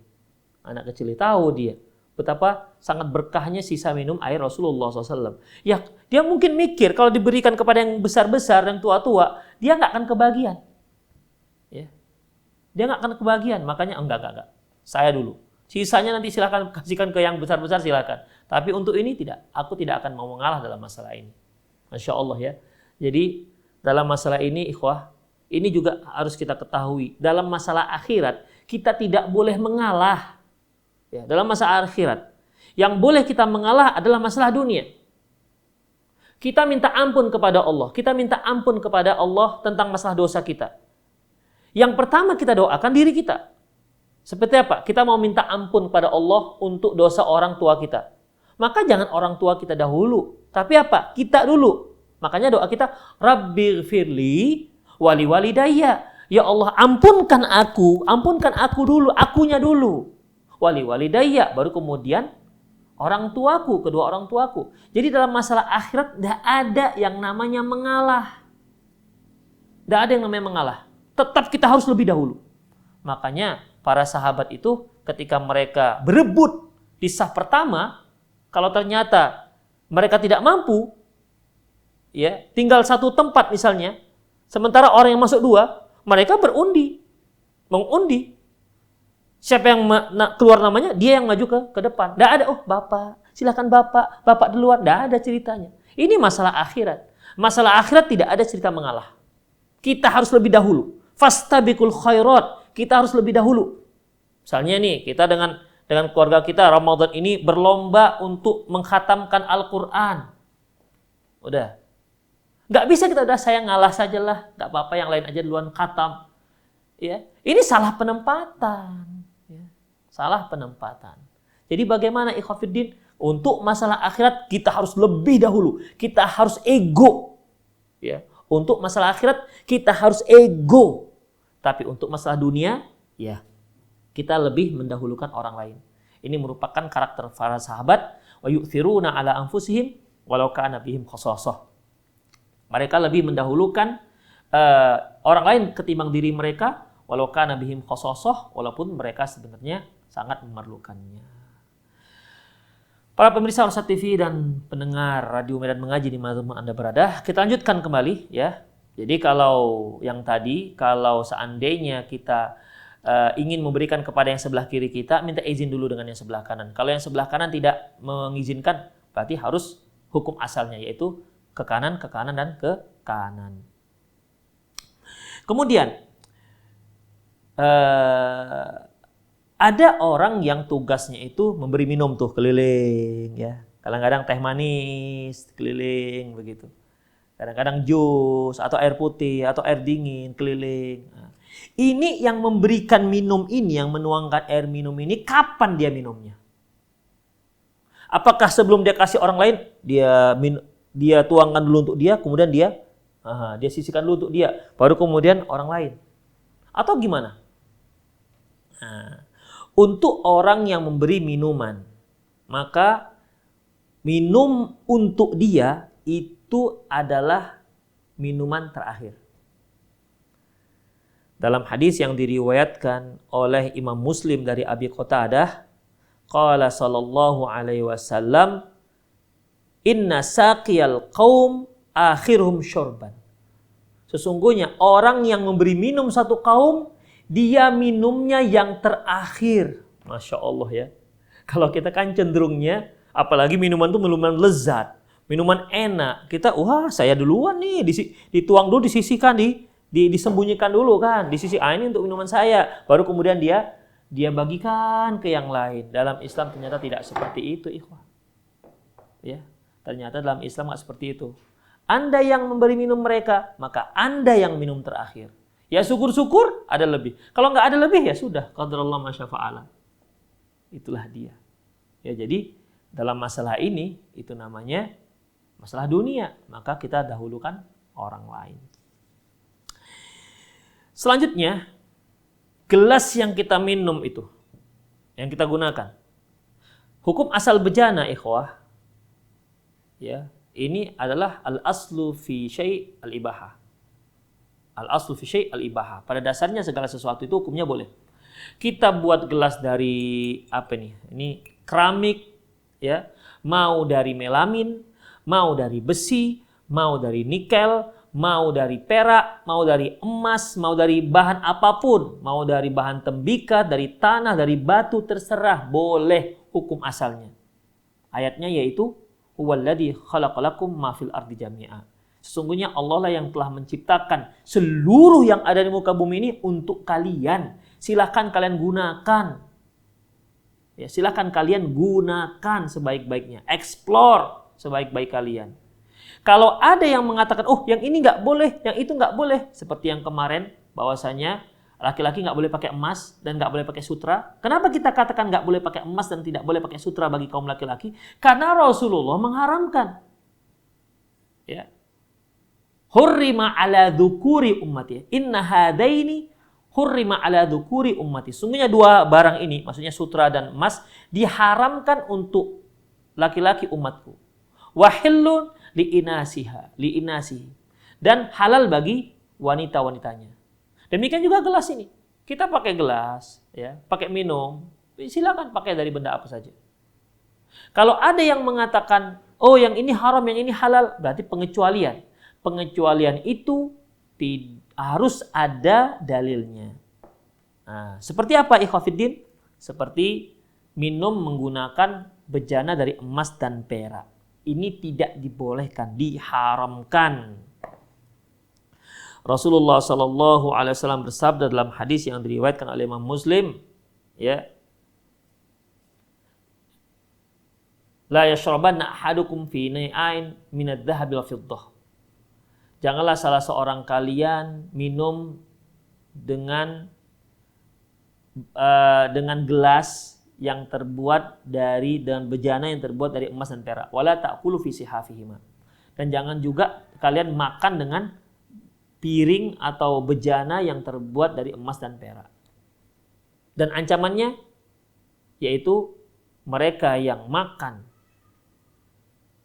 Anak kecil tahu dia betapa sangat berkahnya sisa minum air Rasulullah SAW. Ya, dia mungkin mikir kalau diberikan kepada yang besar-besar, yang tua-tua, dia nggak akan kebagian. Ya. Dia nggak akan kebagian. Makanya enggak. Saya dulu. Sisanya nanti silakan kasihkan ke yang besar-besar silakan. Tapi untuk ini tidak. Aku tidak akan mau mengalah dalam masalah ini. Masya Allah ya. Jadi dalam masalah ini ikhwah, ini juga harus kita ketahui. Dalam masalah akhirat, kita tidak boleh mengalah. Ya, dalam masalah akhirat. Yang boleh kita mengalah adalah masalah dunia. Kita minta ampun kepada Allah. Kita minta ampun kepada Allah tentang masalah dosa kita. Yang pertama kita doakan diri kita. Seperti apa? Kita mau minta ampun kepada Allah untuk dosa orang tua kita. Maka jangan orang tua kita dahulu. Tapi apa? Kita dulu. Makanya doa kita, Rabbighfirli wali walidayya. Ya Allah, ampunkan aku dulu, akunya dulu. Wali walidayya, baru kemudian orang tuaku, kedua orang tuaku. Jadi dalam masalah akhirat tidak ada yang namanya mengalah. Tidak ada yang namanya mengalah. Tetap kita harus lebih dahulu. Makanya para sahabat itu ketika mereka berebut di saf pertama, kalau ternyata mereka tidak mampu, ya tinggal satu tempat misalnya, sementara orang yang masuk dua, mereka mengundi. Siapa yang keluar namanya, dia yang maju ke depan. Tidak ada, oh bapak, silakan bapak duluan. Tidak ada ceritanya. Ini masalah akhirat. Masalah akhirat tidak ada cerita mengalah. Kita harus lebih dahulu. Fastabiqul khairat. Kita harus lebih dahulu. Misalnya nih, kita dengan keluarga kita Ramadan ini berlomba untuk mengkhatamkan Al-Quran. Udah. Nggak bisa kita udah saya ngalah sajalah. Nggak apa-apa, yang lain aja duluan khatam. Ya. Ini salah penempatan. Ya. Salah penempatan. Jadi bagaimana ikhwafiddin? Untuk masalah akhirat kita harus lebih dahulu. Kita harus ego. Ya. Untuk masalah akhirat kita harus ego. Tapi untuk masalah dunia, ya kita lebih mendahulukan orang lain. Ini merupakan karakter para sahabat. Wa yu'thiruna ala anfusihim walau kana bihim khassasah. Mereka lebih mendahulukan orang lain ketimbang diri mereka, walau kana bihim khassasah, walaupun mereka sebenarnya sangat memerlukannya. Para pemirsa Rosyad TV dan pendengar Radio Medan Mengaji di mana Anda berada, kita lanjutkan kembali ya. Jadi kalau yang tadi, kalau seandainya kita ingin memberikan kepada yang sebelah kiri kita, minta izin dulu dengan yang sebelah kanan. Kalau yang sebelah kanan tidak mengizinkan, berarti harus hukum asalnya, yaitu ke kanan, dan ke kanan. Kemudian, ada orang yang tugasnya itu memberi minum tuh keliling ya. Kadang-kadang teh manis keliling begitu. Kadang-kadang jus atau air putih atau air dingin keliling. Nah, ini yang memberikan minum ini, yang menuangkan air minum ini, kapan dia minumnya? Apakah sebelum dia kasih orang lain, dia tuangkan dulu untuk dia, kemudian dia sisihkan dulu untuk dia, baru kemudian orang lain? Atau gimana? Nah, untuk orang yang memberi minuman, maka minum untuk dia itu adalah minuman terakhir. Dalam hadis yang diriwayatkan oleh Imam Muslim dari Abi Qatadah, qala sallallahu alaihi wasallam, inna saqiyal qaum akhiruhum syurban. Sesungguhnya orang yang memberi minum satu kaum, dia minumnya yang terakhir. Masya Allah ya. Kalau kita kan cenderungnya, apalagi minuman itu minuman lezat, minuman enak. Kita, wah saya duluan nih, dituang dulu, disisihkan, disembunyikan dulu kan. Di sisi ini untuk minuman saya. Baru kemudian dia bagikan ke yang lain. Dalam Islam ternyata tidak seperti itu, ikhwah. Ya, ternyata dalam Islam nggak seperti itu. Anda yang memberi minum mereka, maka Anda yang minum terakhir. Ya syukur-syukur ada lebih. Kalau nggak ada lebih ya sudah. Qadarullah ma syaa fa'ala. Itulah dia. Ya jadi dalam masalah ini itu namanya masalah dunia. Maka kita dahulukan orang lain. Selanjutnya gelas yang kita minum itu, yang kita gunakan. Hukum asal bejana ikhwah. Ya, ini adalah al-aslu fi syai' al-ibahah. Al-aslu fi syai' al-ibahah. Pada dasarnya segala sesuatu itu hukumnya boleh. Kita buat gelas dari apa nih? Ini keramik ya, mau dari melamin, mau dari besi, mau dari nikel, mau dari perak, mau dari emas, mau dari bahan apapun, mau dari bahan tembikar, dari tanah, dari batu, terserah, boleh hukum asalnya. Ayatnya yaitu huwallazi khalaqalakum ma fil ardi jami'a. Sesungguhnya Allah lah yang telah menciptakan seluruh yang ada di muka bumi ini untuk kalian. Silakan kalian gunakan. Ya, silakan kalian gunakan sebaik-baiknya. Explore sebaik-baik kalian. Kalau ada yang mengatakan, oh yang ini nggak boleh, yang itu nggak boleh. Seperti yang kemarin, bahwasanya laki-laki nggak boleh pakai emas dan nggak boleh pakai sutra. Kenapa kita katakan nggak boleh pakai emas dan tidak boleh pakai sutra bagi kaum laki-laki? Karena Rasulullah mengharamkan. Ya. Hurrima ala dzukuri ummati. Inna hadaini hurrima ala dzukuri ummati. Sungguhnya dua barang ini, maksudnya sutra dan emas, diharamkan untuk laki-laki umatku. Wahillun liinasihi. Dan halal bagi wanita-wanitanya. Demikian juga gelas ini. Kita pakai gelas, ya, pakai minum, silakan pakai dari benda apa saja. Kalau ada yang mengatakan, oh yang ini haram, yang ini halal, berarti pengecualian. Pengecualian itu harus ada dalilnya. Nah, seperti apa ikhwatiddin? Seperti minum menggunakan bejana dari emas dan perak. Ini tidak dibolehkan, diharamkan. Rasulullah Shallallahu Alaihi Wasallam bersabda dalam hadis yang diriwayatkan oleh Imam Muslim, ya, la yashrabanna ahadukum fi nai'ain minad dhahabi wal fiddah. Janganlah salah seorang kalian minum dengan gelas yang terbuat dengan bejana yang terbuat dari emas dan perak. Wala ta'kulu fi sihafihima. Dan jangan juga kalian makan dengan piring atau bejana yang terbuat dari emas dan perak. Dan ancamannya yaitu mereka yang makan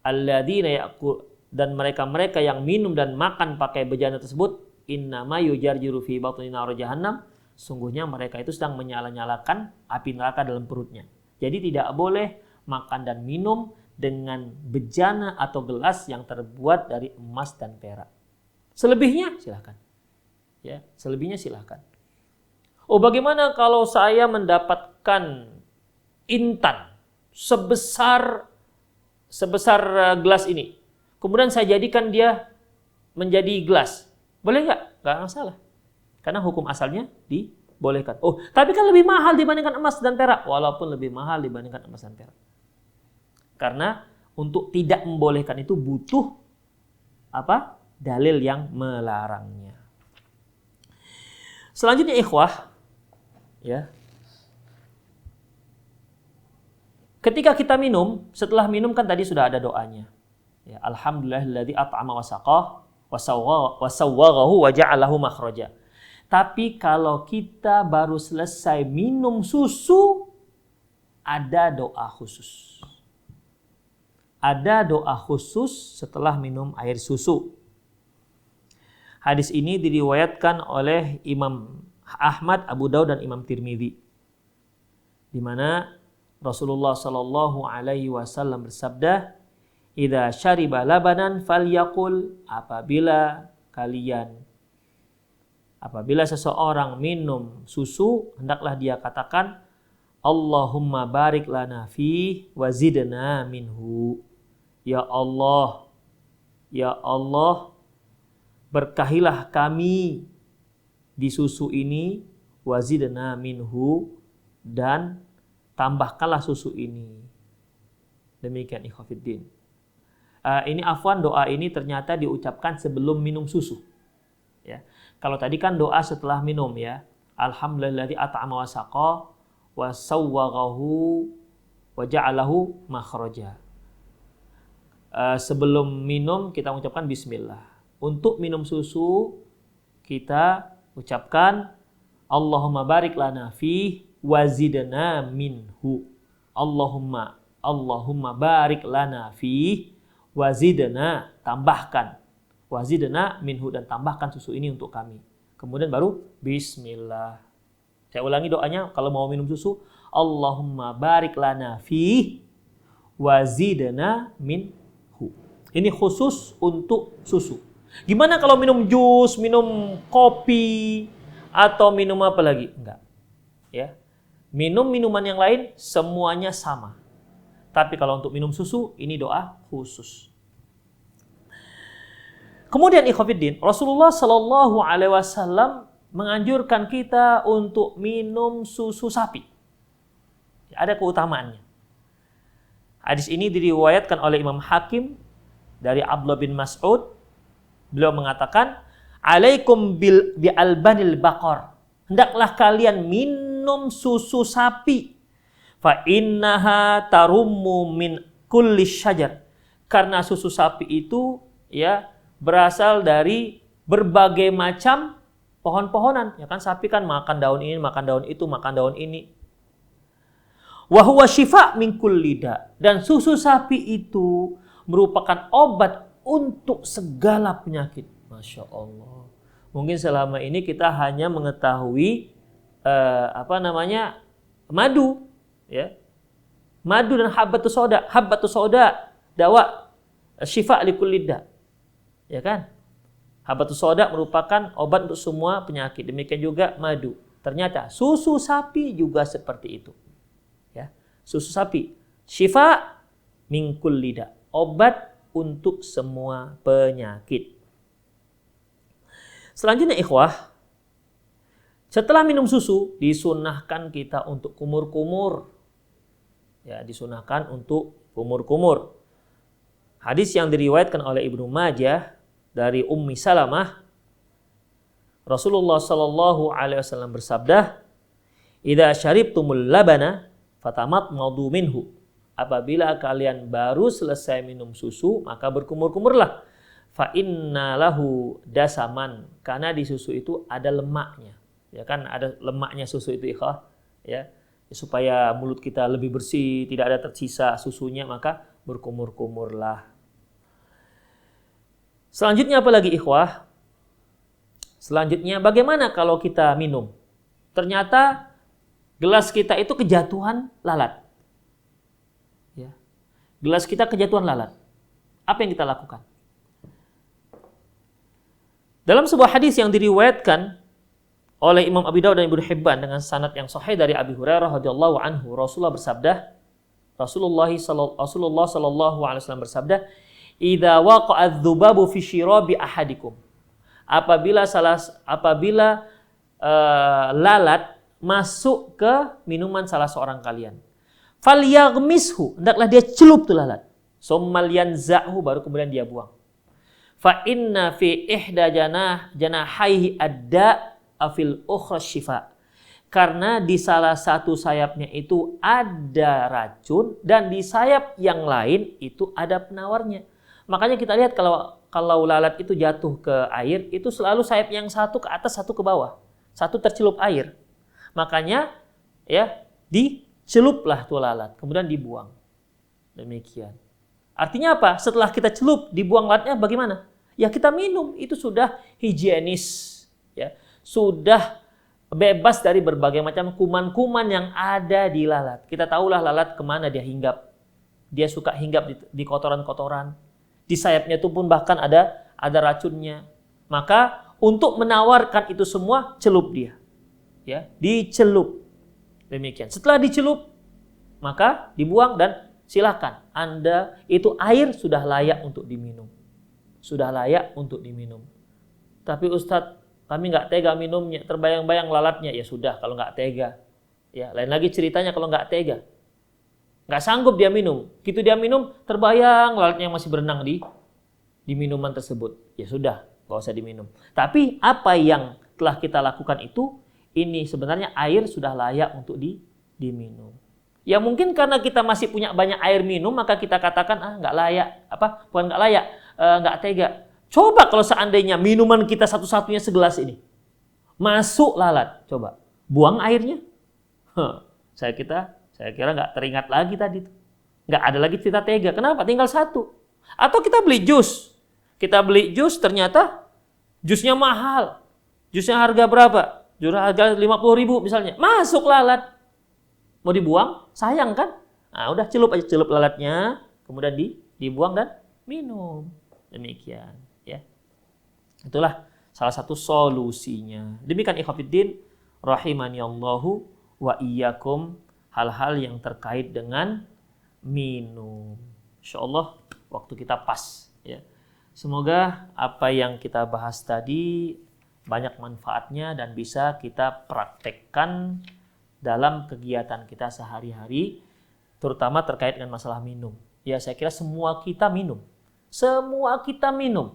alladzina ya'kul, dan mereka yang minum dan makan pakai bejana tersebut, innama yujarjiru fi batni nar jahannam, sungguhnya mereka itu sedang menyala-nyalakan api neraka dalam perutnya. Jadi tidak boleh makan dan minum dengan bejana atau gelas yang terbuat dari emas dan perak. Selebihnya silakan. Ya, selebihnya silakan. Oh, bagaimana kalau saya mendapatkan intan sebesar gelas ini, kemudian saya jadikan dia menjadi gelas, boleh nggak? Nggak masalah, karena hukum asalnya dibolehkan. Oh, tapi kan lebih mahal dibandingkan emas dan perak. Walaupun lebih mahal dibandingkan emas dan perak, karena untuk tidak membolehkan itu butuh apa? Dalil yang melarangnya. Selanjutnya ikhwah, ya. Ketika kita minum, setelah minum kan tadi sudah ada doanya. Ya, alhamdulillahilladzi at'ama wa saqah wa sawwaghahu wa ja'alahu makhraja. Tapi kalau kita baru selesai minum susu, ada doa khusus. Ada doa khusus setelah minum air susu. Hadis ini diriwayatkan oleh Imam Ahmad, Abu Daud, dan Imam Tirmidzi, di mana Rasulullah Shallallahu Alaihi Wasallam bersabda, "Idza syariba labanan falyaqul," apabila seseorang minum susu, hendaklah dia katakan, Allahumma barik lana fihi wa zidna minhu. Ya Allah, berkahilah kami di susu ini, wa zidna minhu, dan tambahkanlah susu ini. Demikian ikhwatiddin. Ini afwan, doa ini ternyata diucapkan sebelum minum susu. Ya. Kalau tadi kan doa setelah minum, ya. Alhamdulillahilladzi at'ama wa saqa wa sawwaghahu wa ja'alahu makhraja. Sebelum minum kita mengucapkan bismillah. Untuk minum susu kita ucapkan Allahumma barik lana fihi wa zidna minhu. Allahumma barik lana fihi wa zidna, tambahkan, wa zidna minhu, dan tambahkan susu ini untuk kami. Kemudian baru bismillah. Saya ulangi doanya kalau mau minum susu, Allahumma barik lana fihi wa zidna minhu. Ini khusus untuk susu. Gimana kalau minum jus, minum kopi, atau minum apa lagi? Enggak. Ya. Minum minuman yang lain semuanya sama. Tapi kalau untuk minum susu, ini doa khusus. Kemudian ikhwatiddin, Rasulullah Shallallahu Alaihi Wasallam menganjurkan kita untuk minum susu sapi. Ada keutamaannya. Hadis ini diriwayatkan oleh Imam Hakim dari Abdullah bin Mas'ud. Beliau mengatakan, "Alaikum bi albanil baqar." Hendaklah kalian minum susu sapi. Fa innaha tarummu min kulli syajar. Karena susu sapi itu ya berasal dari berbagai macam pohon-pohonan. Ya kan, sapi kan makan daun ini, makan daun itu, makan daun ini. Wa huwa syifa min kulli da. Dan susu sapi itu merupakan obat untuk segala penyakit. Masya Allah. Mungkin selama ini kita hanya mengetahui madu, ya. Madu dan habbatus sauda dawa syifa likulli da. Ya kan? Habbatus sauda merupakan obat untuk semua penyakit. Demikian juga madu. Ternyata susu sapi juga seperti itu. Ya. Susu sapi syifa min kulli da. Obat untuk semua penyakit. Selanjutnya ikhwah, setelah minum susu disunahkan kita untuk kumur-kumur. Ya, disunahkan untuk kumur-kumur. Hadis yang diriwayatkan oleh Ibnu Majah dari Ummi Salamah, Rasulullah sallallahu alaihi wasallam bersabda, "Idza syaribtumul labana fatamatmadu minhu." Apabila kalian baru selesai minum susu, maka berkumur-kumurlah. Fa inna lahu dasaman, karena di susu itu ada lemaknya. Ya kan, ada lemaknya susu itu ikhwah, ya. Supaya mulut kita lebih bersih, tidak ada tersisa susunya, maka berkumur-kumurlah. Selanjutnya apa lagi ikhwah? Selanjutnya bagaimana kalau kita minum? Ternyata gelas kita itu kejatuhan lalat. Ya. Gelas kita kejatuhan lalat. Apa yang kita lakukan? Dalam sebuah hadis yang diriwayatkan oleh Imam Abi Dawud dan Ibnu Hibban dengan sanad yang sahih dari Abi Hurairah radhiyallahu anhu, Rasulullah sallallahu alaihi wasallam bersabda, "Idza waqa'a adz-dzubabu fi syirabi ahadikum." Apabila lalat masuk ke minuman salah seorang kalian, falyaghmishu, hendaklah dia celup tuh lalat. Summal yanza'hu, baru kemudian dia buang. Fa inna fi ihda janahaihi adda afil ukhra syifa. Karena di salah satu sayapnya itu ada racun dan di sayap yang lain itu ada penawarnya. Makanya kita lihat kalau lalat itu jatuh ke air, itu selalu sayap yang satu ke atas, satu ke bawah. Satu tercelup air. Makanya ya diceluplah tuh lalat, kemudian dibuang. Demikian. Artinya apa? Setelah kita celup, dibuang lalatnya bagaimana? Ya kita minum, itu sudah higienis, ya. Sudah bebas dari berbagai macam kuman-kuman yang ada di lalat. Kita tahulah lalat kemana dia hinggap. Dia suka hinggap di kotoran-kotoran. Di sayapnya itu pun bahkan ada racunnya. Maka untuk menawarkan itu semua, celup dia. Ya, dicelup. Demikian. Setelah dicelup, maka dibuang dan silakan. Anda itu air sudah layak untuk diminum. Sudah layak untuk diminum. Tapi Ustadz, kami nggak tega minumnya, terbayang-bayang lalatnya. Ya sudah, kalau nggak tega. Ya, lain lagi ceritanya kalau nggak tega. Nggak sanggup dia minum. Gitu dia minum, terbayang lalatnya yang masih berenang di minuman tersebut. Ya sudah, nggak usah diminum. Tapi apa yang telah kita lakukan itu, ini sebenarnya air sudah layak untuk diminum. Ya mungkin karena kita masih punya banyak air minum, maka kita katakan nggak layak, bukan nggak layak, nggak tega. Coba kalau seandainya minuman kita satu-satunya segelas ini masuk lalat, coba buang airnya. Saya kira nggak teringat lagi tadi, nggak ada lagi cerita tega. Kenapa? Tinggal satu. Atau kita beli jus, ternyata jusnya mahal, jusnya harga berapa? Jus harga 50.000 misalnya, masuk lalat. Mau dibuang, sayang kan? Nah, udah celup lalatnya, kemudian dibuang dan minum. Demikian, ya. Itulah salah satu solusinya. Demikian ikhwatiddin rahimani Allahu wa iyyakum, hal-hal yang terkait dengan minum. Insyaallah waktu kita pas, ya. Semoga apa yang kita bahas tadi banyak manfaatnya dan bisa kita praktekkan dalam kegiatan kita sehari-hari, terutama terkait dengan masalah minum. Ya, saya kira semua kita minum. Semua kita minum.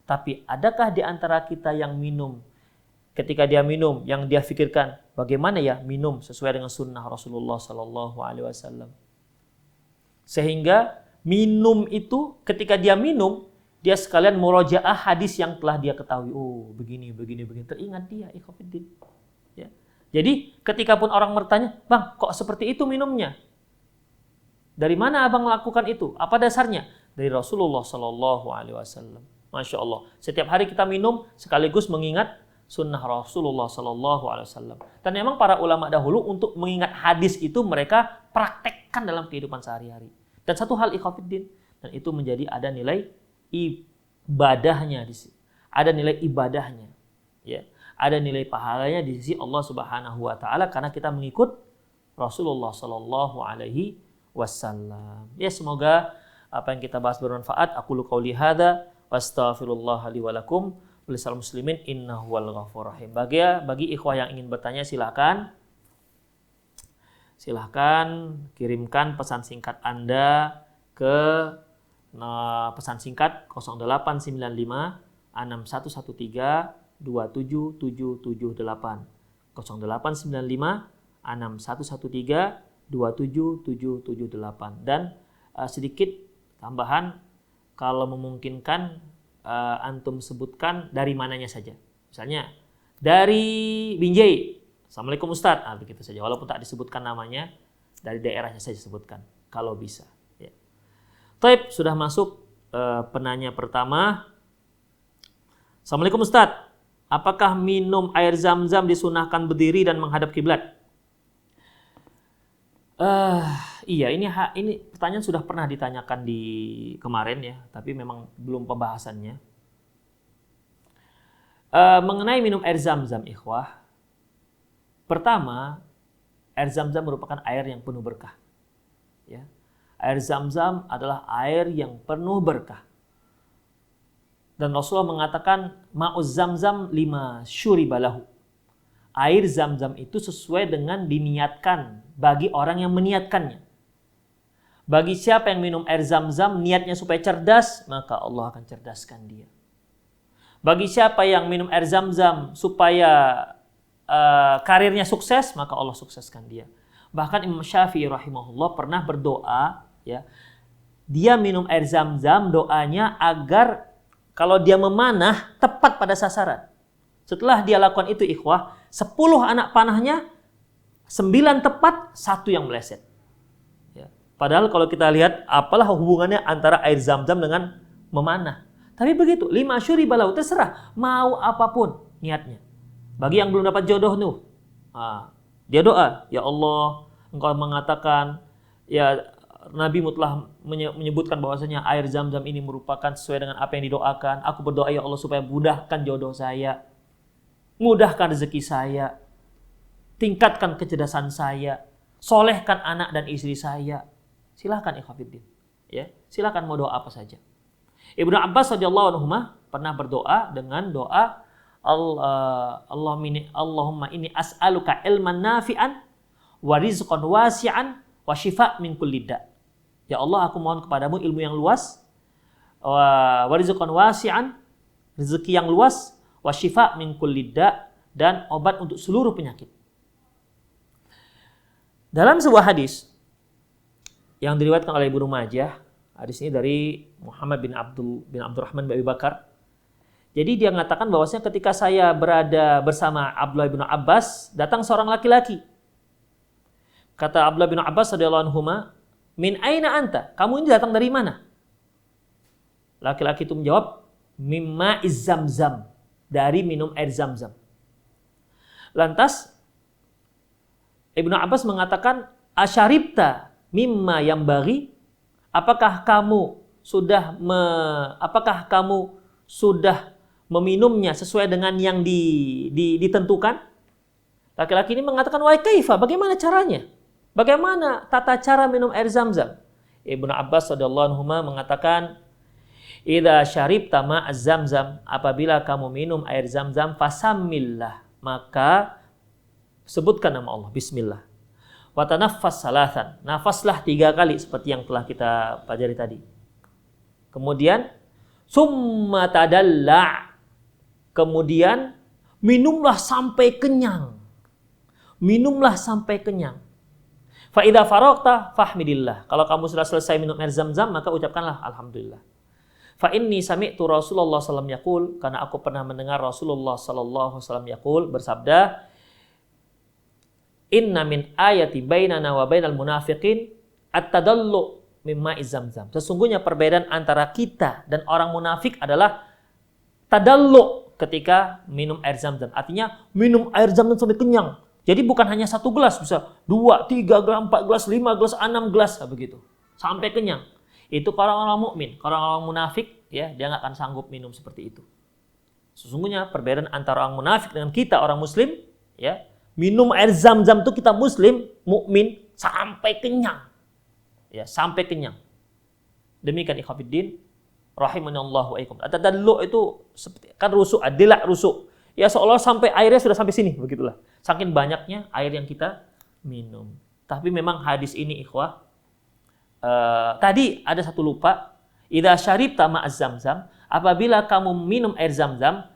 Tapi adakah di antara kita yang minum, ketika dia minum, yang dia pikirkan, bagaimana ya minum sesuai dengan sunnah Rasulullah Sallallahu Alaihi Wasallam? Sehingga minum itu, ketika dia minum, dia sekalian murojaah hadis yang telah dia ketahui. Oh, begini. Teringat dia, ikhwatiddin. Ya. Jadi ketika pun orang bertanya, "Bang, kok seperti itu minumnya? Dari mana abang melakukan itu? Apa dasarnya?" Dari Rasulullah Sallallahu Alaihi Wasallam. Masya Allah. Setiap hari kita minum sekaligus mengingat sunnah Rasulullah Sallallahu Alaihi Wasallam. Dan memang para ulama dahulu untuk mengingat hadis itu mereka praktekkan dalam kehidupan sehari-hari. Dan satu hal ikhwatiddin, dan itu menjadi ada nilai ibadahnya di sini. Ada nilai ibadahnya, ya. Ada nilai pahalanya di sisi Allah Subhanahu wa taala karena kita mengikut Rasulullah sallallahu alaihi wasallam. Ya, semoga apa yang kita bahas bermanfaat. Aqulu qauli hadza wastaghfirullah li wa lakum walisal muslimin innahu wal ghafurur rahim. Bagi ikhwah yang ingin bertanya silahkan kirimkan pesan singkat Anda ke pesan singkat 0895 6113 27778 0895 6113 27778 dan sedikit tambahan kalau memungkinkan antum sebutkan dari mananya saja. Misalnya dari Binjai. Assalamualaikum Ustadz. Begitu saja. Walaupun tak disebutkan namanya, dari daerahnya saja sebutkan kalau bisa. Ya. Taib, sudah masuk penanya pertama. Assalamualaikum Ustadz. Apakah minum air zam-zam disunahkan berdiri dan menghadap kiblat? Iya, ini pertanyaan sudah pernah ditanyakan di kemarin ya, tapi memang belum pembahasannya. Mengenai minum air zam-zam, ikhwah. Pertama, air zam-zam merupakan air yang penuh berkah. Ya. Air zam-zam adalah air yang penuh berkah. Dan Rasulullah mengatakan ma'uz zam-zam lima syuribalahu. Air zam-zam itu sesuai dengan diniatkan bagi orang yang meniatkannya. Bagi siapa yang minum air zam-zam niatnya supaya cerdas, maka Allah akan cerdaskan dia. Bagi siapa yang minum air zam-zam supaya karirnya sukses, maka Allah sukseskan dia. Bahkan Imam Syafi'i rahimahullah pernah berdoa, ya, dia minum air zam-zam, doanya agar kalau dia memanah tepat pada sasaran. Setelah dia lakukan itu ikhwah, 10 anak panahnya 9 tepat, 1 yang meleset. Ya. Padahal kalau kita lihat apalah hubungannya antara air zam-zam dengan memanah. Tapi begitu, 5 syuribalau, terserah mau apapun niatnya. Bagi yang belum dapat jodoh nih, dia doa, ya Allah, Engkau mengatakan, ya Nabi telah menyebutkan bahwasanya air zam-zam ini merupakan sesuai dengan apa yang didoakan. Aku berdoa ya Allah supaya mudahkan jodoh saya, mudahkan rezeki saya, tingkatkan kecerdasan saya, solehkan anak dan istri saya. Silahkan ikhwatiddin, ya, silahkan mau doa apa saja. Ibnu Abbas radhiyallahu anhu pernah berdoa dengan doa Allahumma inni as'aluka ilman nafi'an wa rizqan wasi'an wa shifa' min kulli da'. Ya Allah, aku mohon kepadamu ilmu yang luas, wa rizqan wasi'an, rezeki yang luas, wa shifa' min kulli da', dan obat untuk seluruh penyakit. Dalam sebuah hadis yang diriwayatkan oleh Ibnu Majah, hadis ini dari Muhammad bin Abdurrahman bin Abi Bakar. Jadi dia mengatakan bahwasanya ketika saya berada bersama Abdullah bin Abbas, datang seorang laki-laki. Kata Abdullah bin Abbas radhiyallahu anhuma, "Min aina anta?" Kamu ini datang dari mana? Laki-laki itu menjawab, "Mimma izzamzam." Dari minum air zam-zam. Lantas Ibnu Abbas mengatakan, "Asyaribta mimma yambaghi?" Apakah kamu sudah meminumnya sesuai dengan yang ditentukan? Laki-laki ini mengatakan, "Wa kaifa? Bagaimana caranya? Bagaimana tata cara minum air zam-zam?" Ibnu Abbas radhiyallahu anhu mengatakan, "Idza syaribta ma'az zamzam," apabila kamu minum air zam-zam, fasammillah, maka sebutkan nama Allah, bismillah. Wa tanaffas salatan, nafaslah 3 kali seperti yang telah kita pelajari tadi. Kemudian summa tadalla', kemudian minumlah sampai kenyang. Minumlah sampai kenyang. Fa idza faragta fahmidillah. Kalau kamu sudah selesai minum air zam-zam, maka ucapkanlah alhamdulillah. Fa inni sami'tu Rasulullah sallallahu alaihi wasallam yaqul, karena aku pernah mendengar Rasulullah sallallahu alaihi wasallam yaqul, bersabda, "Inna min ayati bainana wa bainal munafiqin at-tadallu mimma zam-zam." Sesungguhnya perbedaan antara kita dan orang munafik adalah tadallu ketika minum air zam-zam. Artinya minum air zam-zam sampai kenyang. Jadi bukan hanya 1 gelas, bisa 2, 3 gelas, 4 gelas, 5 gelas, 6 gelas, begitu. Sampai kenyang. Itu para orang mukmin. Kalau orang munafik, ya dia nggak akan sanggup minum seperti itu. Sesungguhnya perbedaan antara orang munafik dengan kita orang muslim, ya, minum air zam-zam itu kita muslim, mukmin sampai kenyang. Ya, sampai kenyang. Demikian ikhwatiddin rahimanallahu wa iyyakum. Tadallu itu seperti kan rusuk, adilak rusuk. Ya seolah sampai airnya sudah sampai sini, begitulah. Saking banyaknya air yang kita minum. Tapi memang hadis ini ikhwah, tadi ada satu lupa. Idza syaribta ma'az zamzam, apabila kamu minum air zam-zam,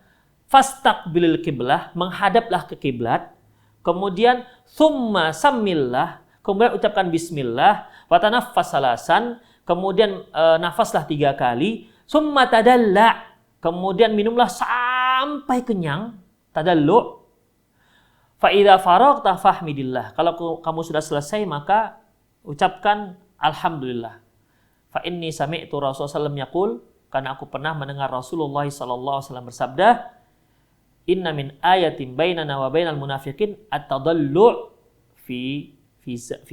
fastaqbilil qiblah, menghadaplah ke kiblat. Kemudian summa sammillah, kemudian ucapkan bismillah, wa tanaffas salasan, kemudian nafaslah 3 kali, summa tadalla, kemudian minumlah sampai kenyang, tadallu. Fa idza faragta fahmidillah. Kalau kamu sudah selesai maka ucapkan alhamdulillah. Fa inni sami'tu Rasulullah sallallahu yaqul, karena aku pernah mendengar Rasulullah sallallahu alaihi wasallam bersabda, inna min ayatin bainana wa bainal munafiqin at-tadallu fi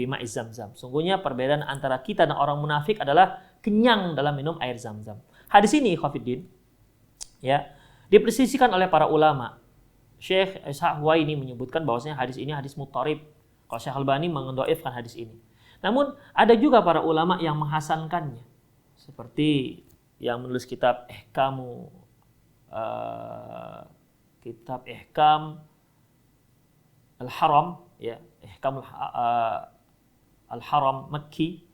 ma'iz zamzam. Sungguhnya perbedaan antara kita dan orang munafik adalah kenyang dalam minum air zam-zam. Hadis ini ikhwatiddin, ya, dipersisikan oleh para ulama. Syekh Ishaq Huwaini menyebutkan bahwasanya hadis ini hadis muttarib. Kalau Syekh Albani mendhaifkan hadis ini. Namun ada juga para ulama yang menghasankannya. Seperti yang menulis kitab Ihkam Al-Haram, ya, Ihkam Al-Haram Makki,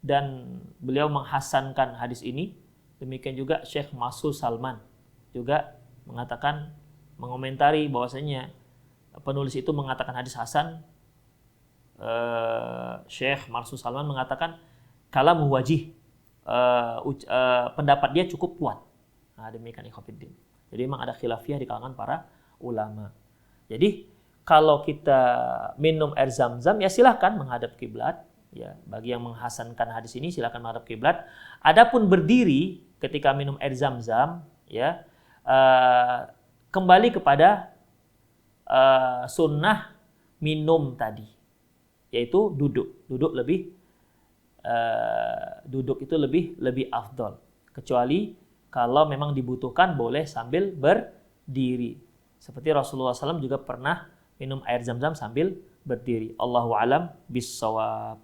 dan beliau menghasankan hadis ini. Demikian juga Syekh Masul Salman juga mengatakan, mengomentari bahwasanya penulis itu mengatakan hadis hasan. Syekh Masul Salman mengatakan kalam wajih, pendapat dia cukup kuat. Nah, demikian ikhwatiddin. Jadi memang ada khilafiyah di kalangan para ulama. Jadi kalau kita minum air zam-zam, ya silakan menghadap kiblat. Ya, bagi yang menghasankan hadis ini silakan menghadap kiblat. Adapun berdiri ketika minum air zam-zam, ya, kembali kepada sunnah minum tadi, yaitu duduk. Duduk itu lebih afdol. Kecuali kalau memang dibutuhkan boleh sambil berdiri. Seperti Rasulullah SAW juga pernah minum air zam-zam sambil berdiri. Allahu a'lam bis-shawab.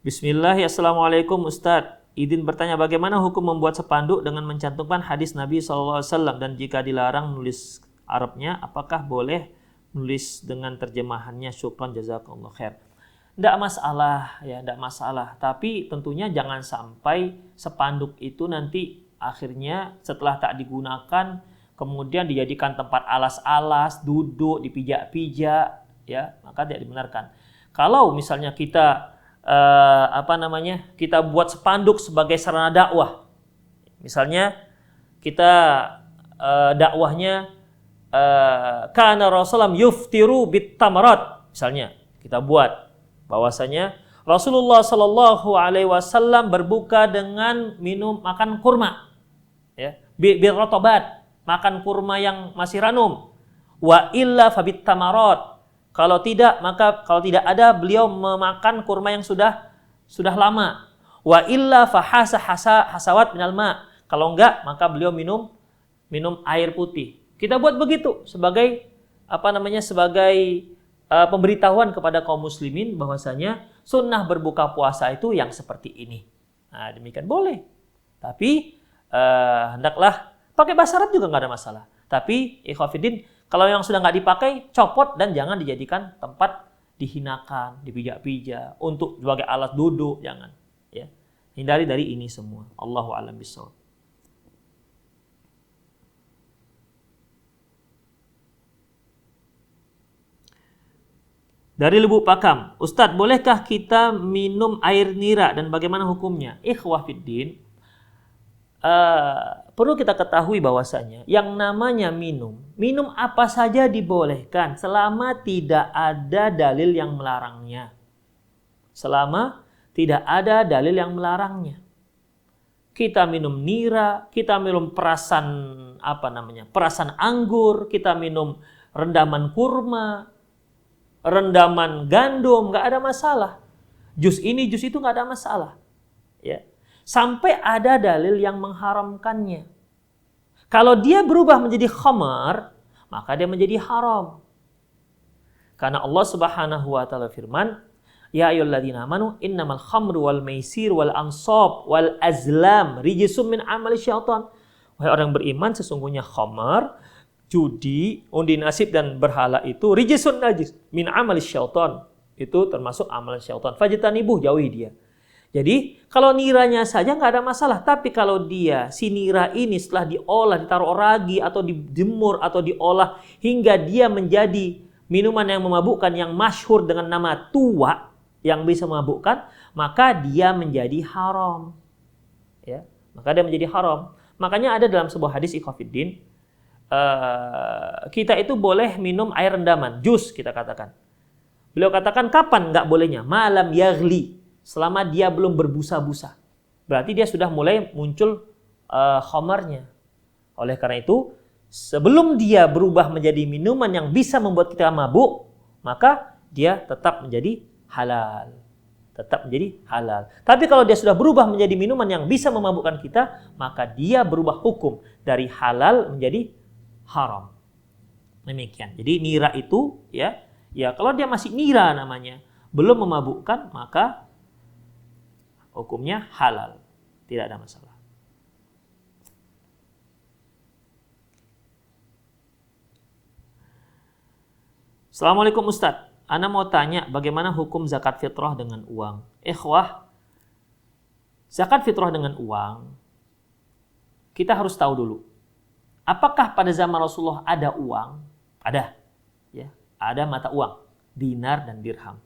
Bismillah, assalamualaikum Ustadz. Izin bertanya, bagaimana hukum membuat spanduk dengan mencantumkan hadis Nabi SAW, dan jika dilarang menulis Arabnya, apakah boleh menulis dengan terjemahannya? Syukran jazakallahu khair. Tidak masalah, ya, tidak masalah. Tapi tentunya jangan sampai spanduk itu nanti akhirnya setelah tak digunakan kemudian dijadikan tempat alas-alas, duduk, dipijak-pijak, ya, maka tidak dibenarkan. Kalau misalnya kita kita buat spanduk sebagai sarana dakwah. Misalnya kita dakwahnya kana Rasulullah yuftiru bit tamarat. Misalnya kita buat bahwasanya Rasulullah Shallallahu alaihi wasallam berbuka dengan makan kurma. Ya, bir rotobat, makan kurma yang masih ranum. Wa illa fabit tamarat. Kalau tidak, maka kalau tidak ada, beliau memakan kurma yang sudah lama. Wa illa hasawat minal ma. Kalau enggak, maka beliau minum air putih. Kita buat begitu sebagai sebagai pemberitahuan kepada kaum muslimin bahwasanya sunnah berbuka puasa itu yang seperti ini. Nah, demikian boleh. Tapi hendaklah pakai bahasa Arab juga nggak ada masalah. Tapi ikhwatiddin, kalau yang sudah nggak dipakai, copot dan jangan dijadikan tempat dihinakan, dipijak-pijak, untuk sebagai alat duduk, jangan. Ya, hindari dari ini semua. Allahu a'lam bishawab. Dari Lubuk Pakam, Ustadz, bolehkah kita minum air nira dan bagaimana hukumnya? Ikhwah fiddin, perlu kita ketahui bahwasanya yang namanya minum apa saja dibolehkan selama tidak ada dalil yang melarangnya. Selama tidak ada dalil yang melarangnya. Kita minum nira, kita minum perasan perasan anggur, kita minum rendaman kurma, rendaman gandum, nggak ada masalah. Jus ini, jus itu nggak ada masalah. Ya. Sampai ada dalil yang mengharamkannya. Kalau dia berubah menjadi khamar, maka dia menjadi haram. Karena Allah Subhanahu wa taala firman, "Ya ayyuhalladzina amanu innamal khamru wal maisir wal ansab wal azlam rijsum min amali syaitan." Wahai orang beriman, sesungguhnya khamar, judi, undi nasib dan berhala itu rijsun najis min amali syaitan. Itu termasuk amalan syaitan. Fajtanibuh, jauhi dia. Jadi, kalau niranya saja nggak ada masalah. Tapi kalau dia, si nira ini setelah diolah, ditaruh ragi, atau dijemur, atau diolah, hingga dia menjadi minuman yang memabukkan, yang masyhur dengan nama tua, yang bisa memabukkan, maka dia menjadi haram. Ya, maka dia menjadi haram. Makanya ada dalam sebuah hadis ikhwafiddin, kita itu boleh minum air rendaman, jus kita katakan. Beliau katakan kapan nggak bolehnya? Malam yaghli. Selama dia belum berbusa-busa. Berarti dia sudah mulai muncul khamarnya. Oleh karena itu, sebelum dia berubah menjadi minuman yang bisa membuat kita mabuk, maka dia tetap menjadi halal. Tetap menjadi halal. Tapi kalau dia sudah berubah menjadi minuman yang bisa memabukkan kita, maka dia berubah hukum dari halal menjadi haram. Demikian. Jadi nira itu ya kalau dia masih nira namanya, belum memabukkan, maka hukumnya halal. Tidak ada masalah. Assalamualaikum Ustadz. Ana mau tanya bagaimana hukum zakat fitrah dengan uang. Ikhwah, zakat fitrah dengan uang, kita harus tahu dulu. Apakah pada zaman Rasulullah ada uang? Ada. Ya, ada mata uang, dinar dan dirham.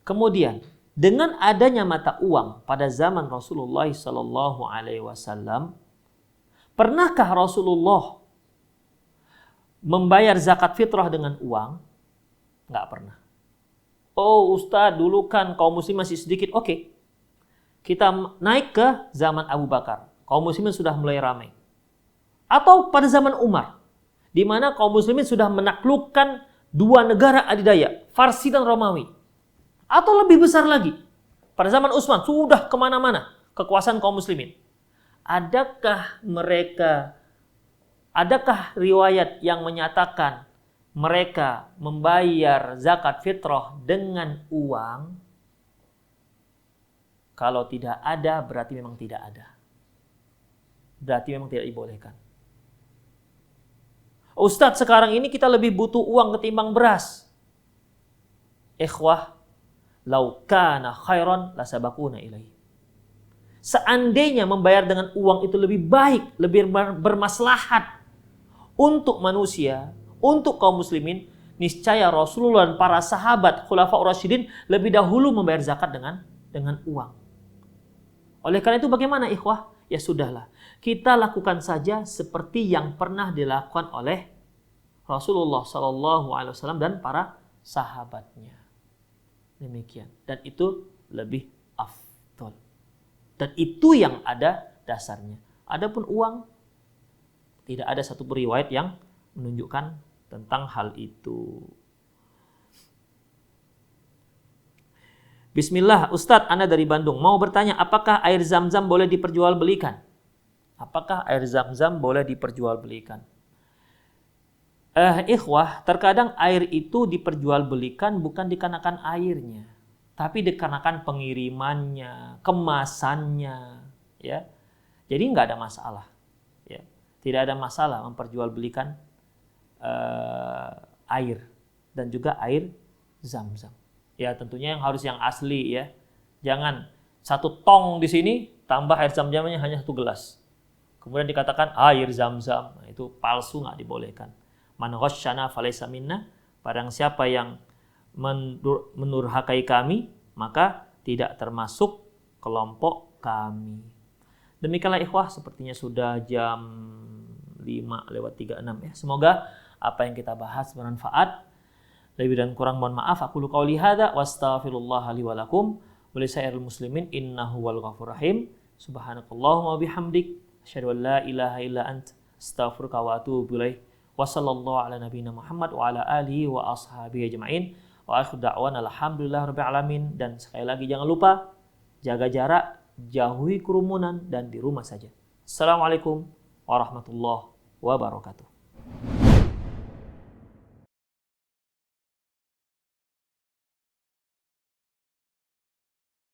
Kemudian, dengan adanya mata uang pada zaman Rasulullah SAW, pernahkah Rasulullah membayar zakat fitrah dengan uang? Nggak pernah. Oh Ustadz, dulu kan kaum muslim masih sedikit. Oke. Kita naik ke zaman Abu Bakar. Kaum muslimin sudah mulai ramai. Atau pada zaman Umar, di mana kaum muslimin sudah menaklukkan dua negara adidaya, Farsi dan Romawi. Atau lebih besar lagi, pada zaman Utsman sudah kemana-mana kekuasaan kaum muslimin. Adakah riwayat yang menyatakan mereka membayar zakat fitrah dengan uang? Kalau tidak ada, berarti memang tidak ada. Berarti memang tidak dibolehkan. Ustadz, sekarang ini kita lebih butuh uang ketimbang beras. Ikhwah, lau kana khairan lasabaquna ilaihi. Seandainya membayar dengan uang itu lebih baik, lebih bermaslahat untuk manusia, untuk kaum muslimin, niscaya Rasulullah dan para sahabat khulafaur rasyidin lebih dahulu membayar zakat dengan uang. Oleh karena itu bagaimana ikhwah? Ya sudahlah, kita lakukan saja seperti yang pernah dilakukan oleh Rasulullah SAW dan para sahabatnya. Demikian. Dan itu lebih afdol. Dan itu yang ada dasarnya. Adapun uang, tidak ada satu riwayat yang menunjukkan tentang hal itu. Bismillah, Ustadz, Ana dari Bandung. Mau bertanya, apakah air zam-zam boleh diperjualbelikan? Apakah air zam-zam boleh diperjualbelikan? Ikhwah, terkadang air itu diperjualbelikan bukan dikarenakan airnya, tapi dikarenakan pengirimannya, kemasannya, ya. Jadi nggak ada masalah, ya. Tidak ada masalah memperjualbelikan air dan juga air zam-zam. Ya tentunya yang asli ya. Jangan 1 tong di sini tambah air zam-zamnya hanya 1 gelas. Kemudian dikatakan air zam-zam. Nah, itu palsu, nggak dibolehkan. Man ghasyana falaysa minna. Barang siapa yang menurhakai kami, maka tidak termasuk kelompok kami. Demikianlah ikhwah, sepertinya sudah jam 5:36 ya. Semoga apa yang kita bahas bermanfaat. Lebih dan kurang mohon maaf. Aku qouli hadza wastaghfirullah li wa lakum wa lisairil muslimin innahu wal ghafurur rahim. Subhanakallahumma wa bihamdik asyhadu an la ilaha illa ant astaghfiruka wa atubu ilaik. Wa sallallahu ala nabiyyina Muhammad wa ala alihi wa ashabihi ajmain. Wa akhiru da'wana alhamdulillahirabbil alamin. Dan sekali lagi jangan lupa jaga jarak, jauhi kerumunan dan di rumah saja. Assalamualaikum warahmatullahi wabarakatuh.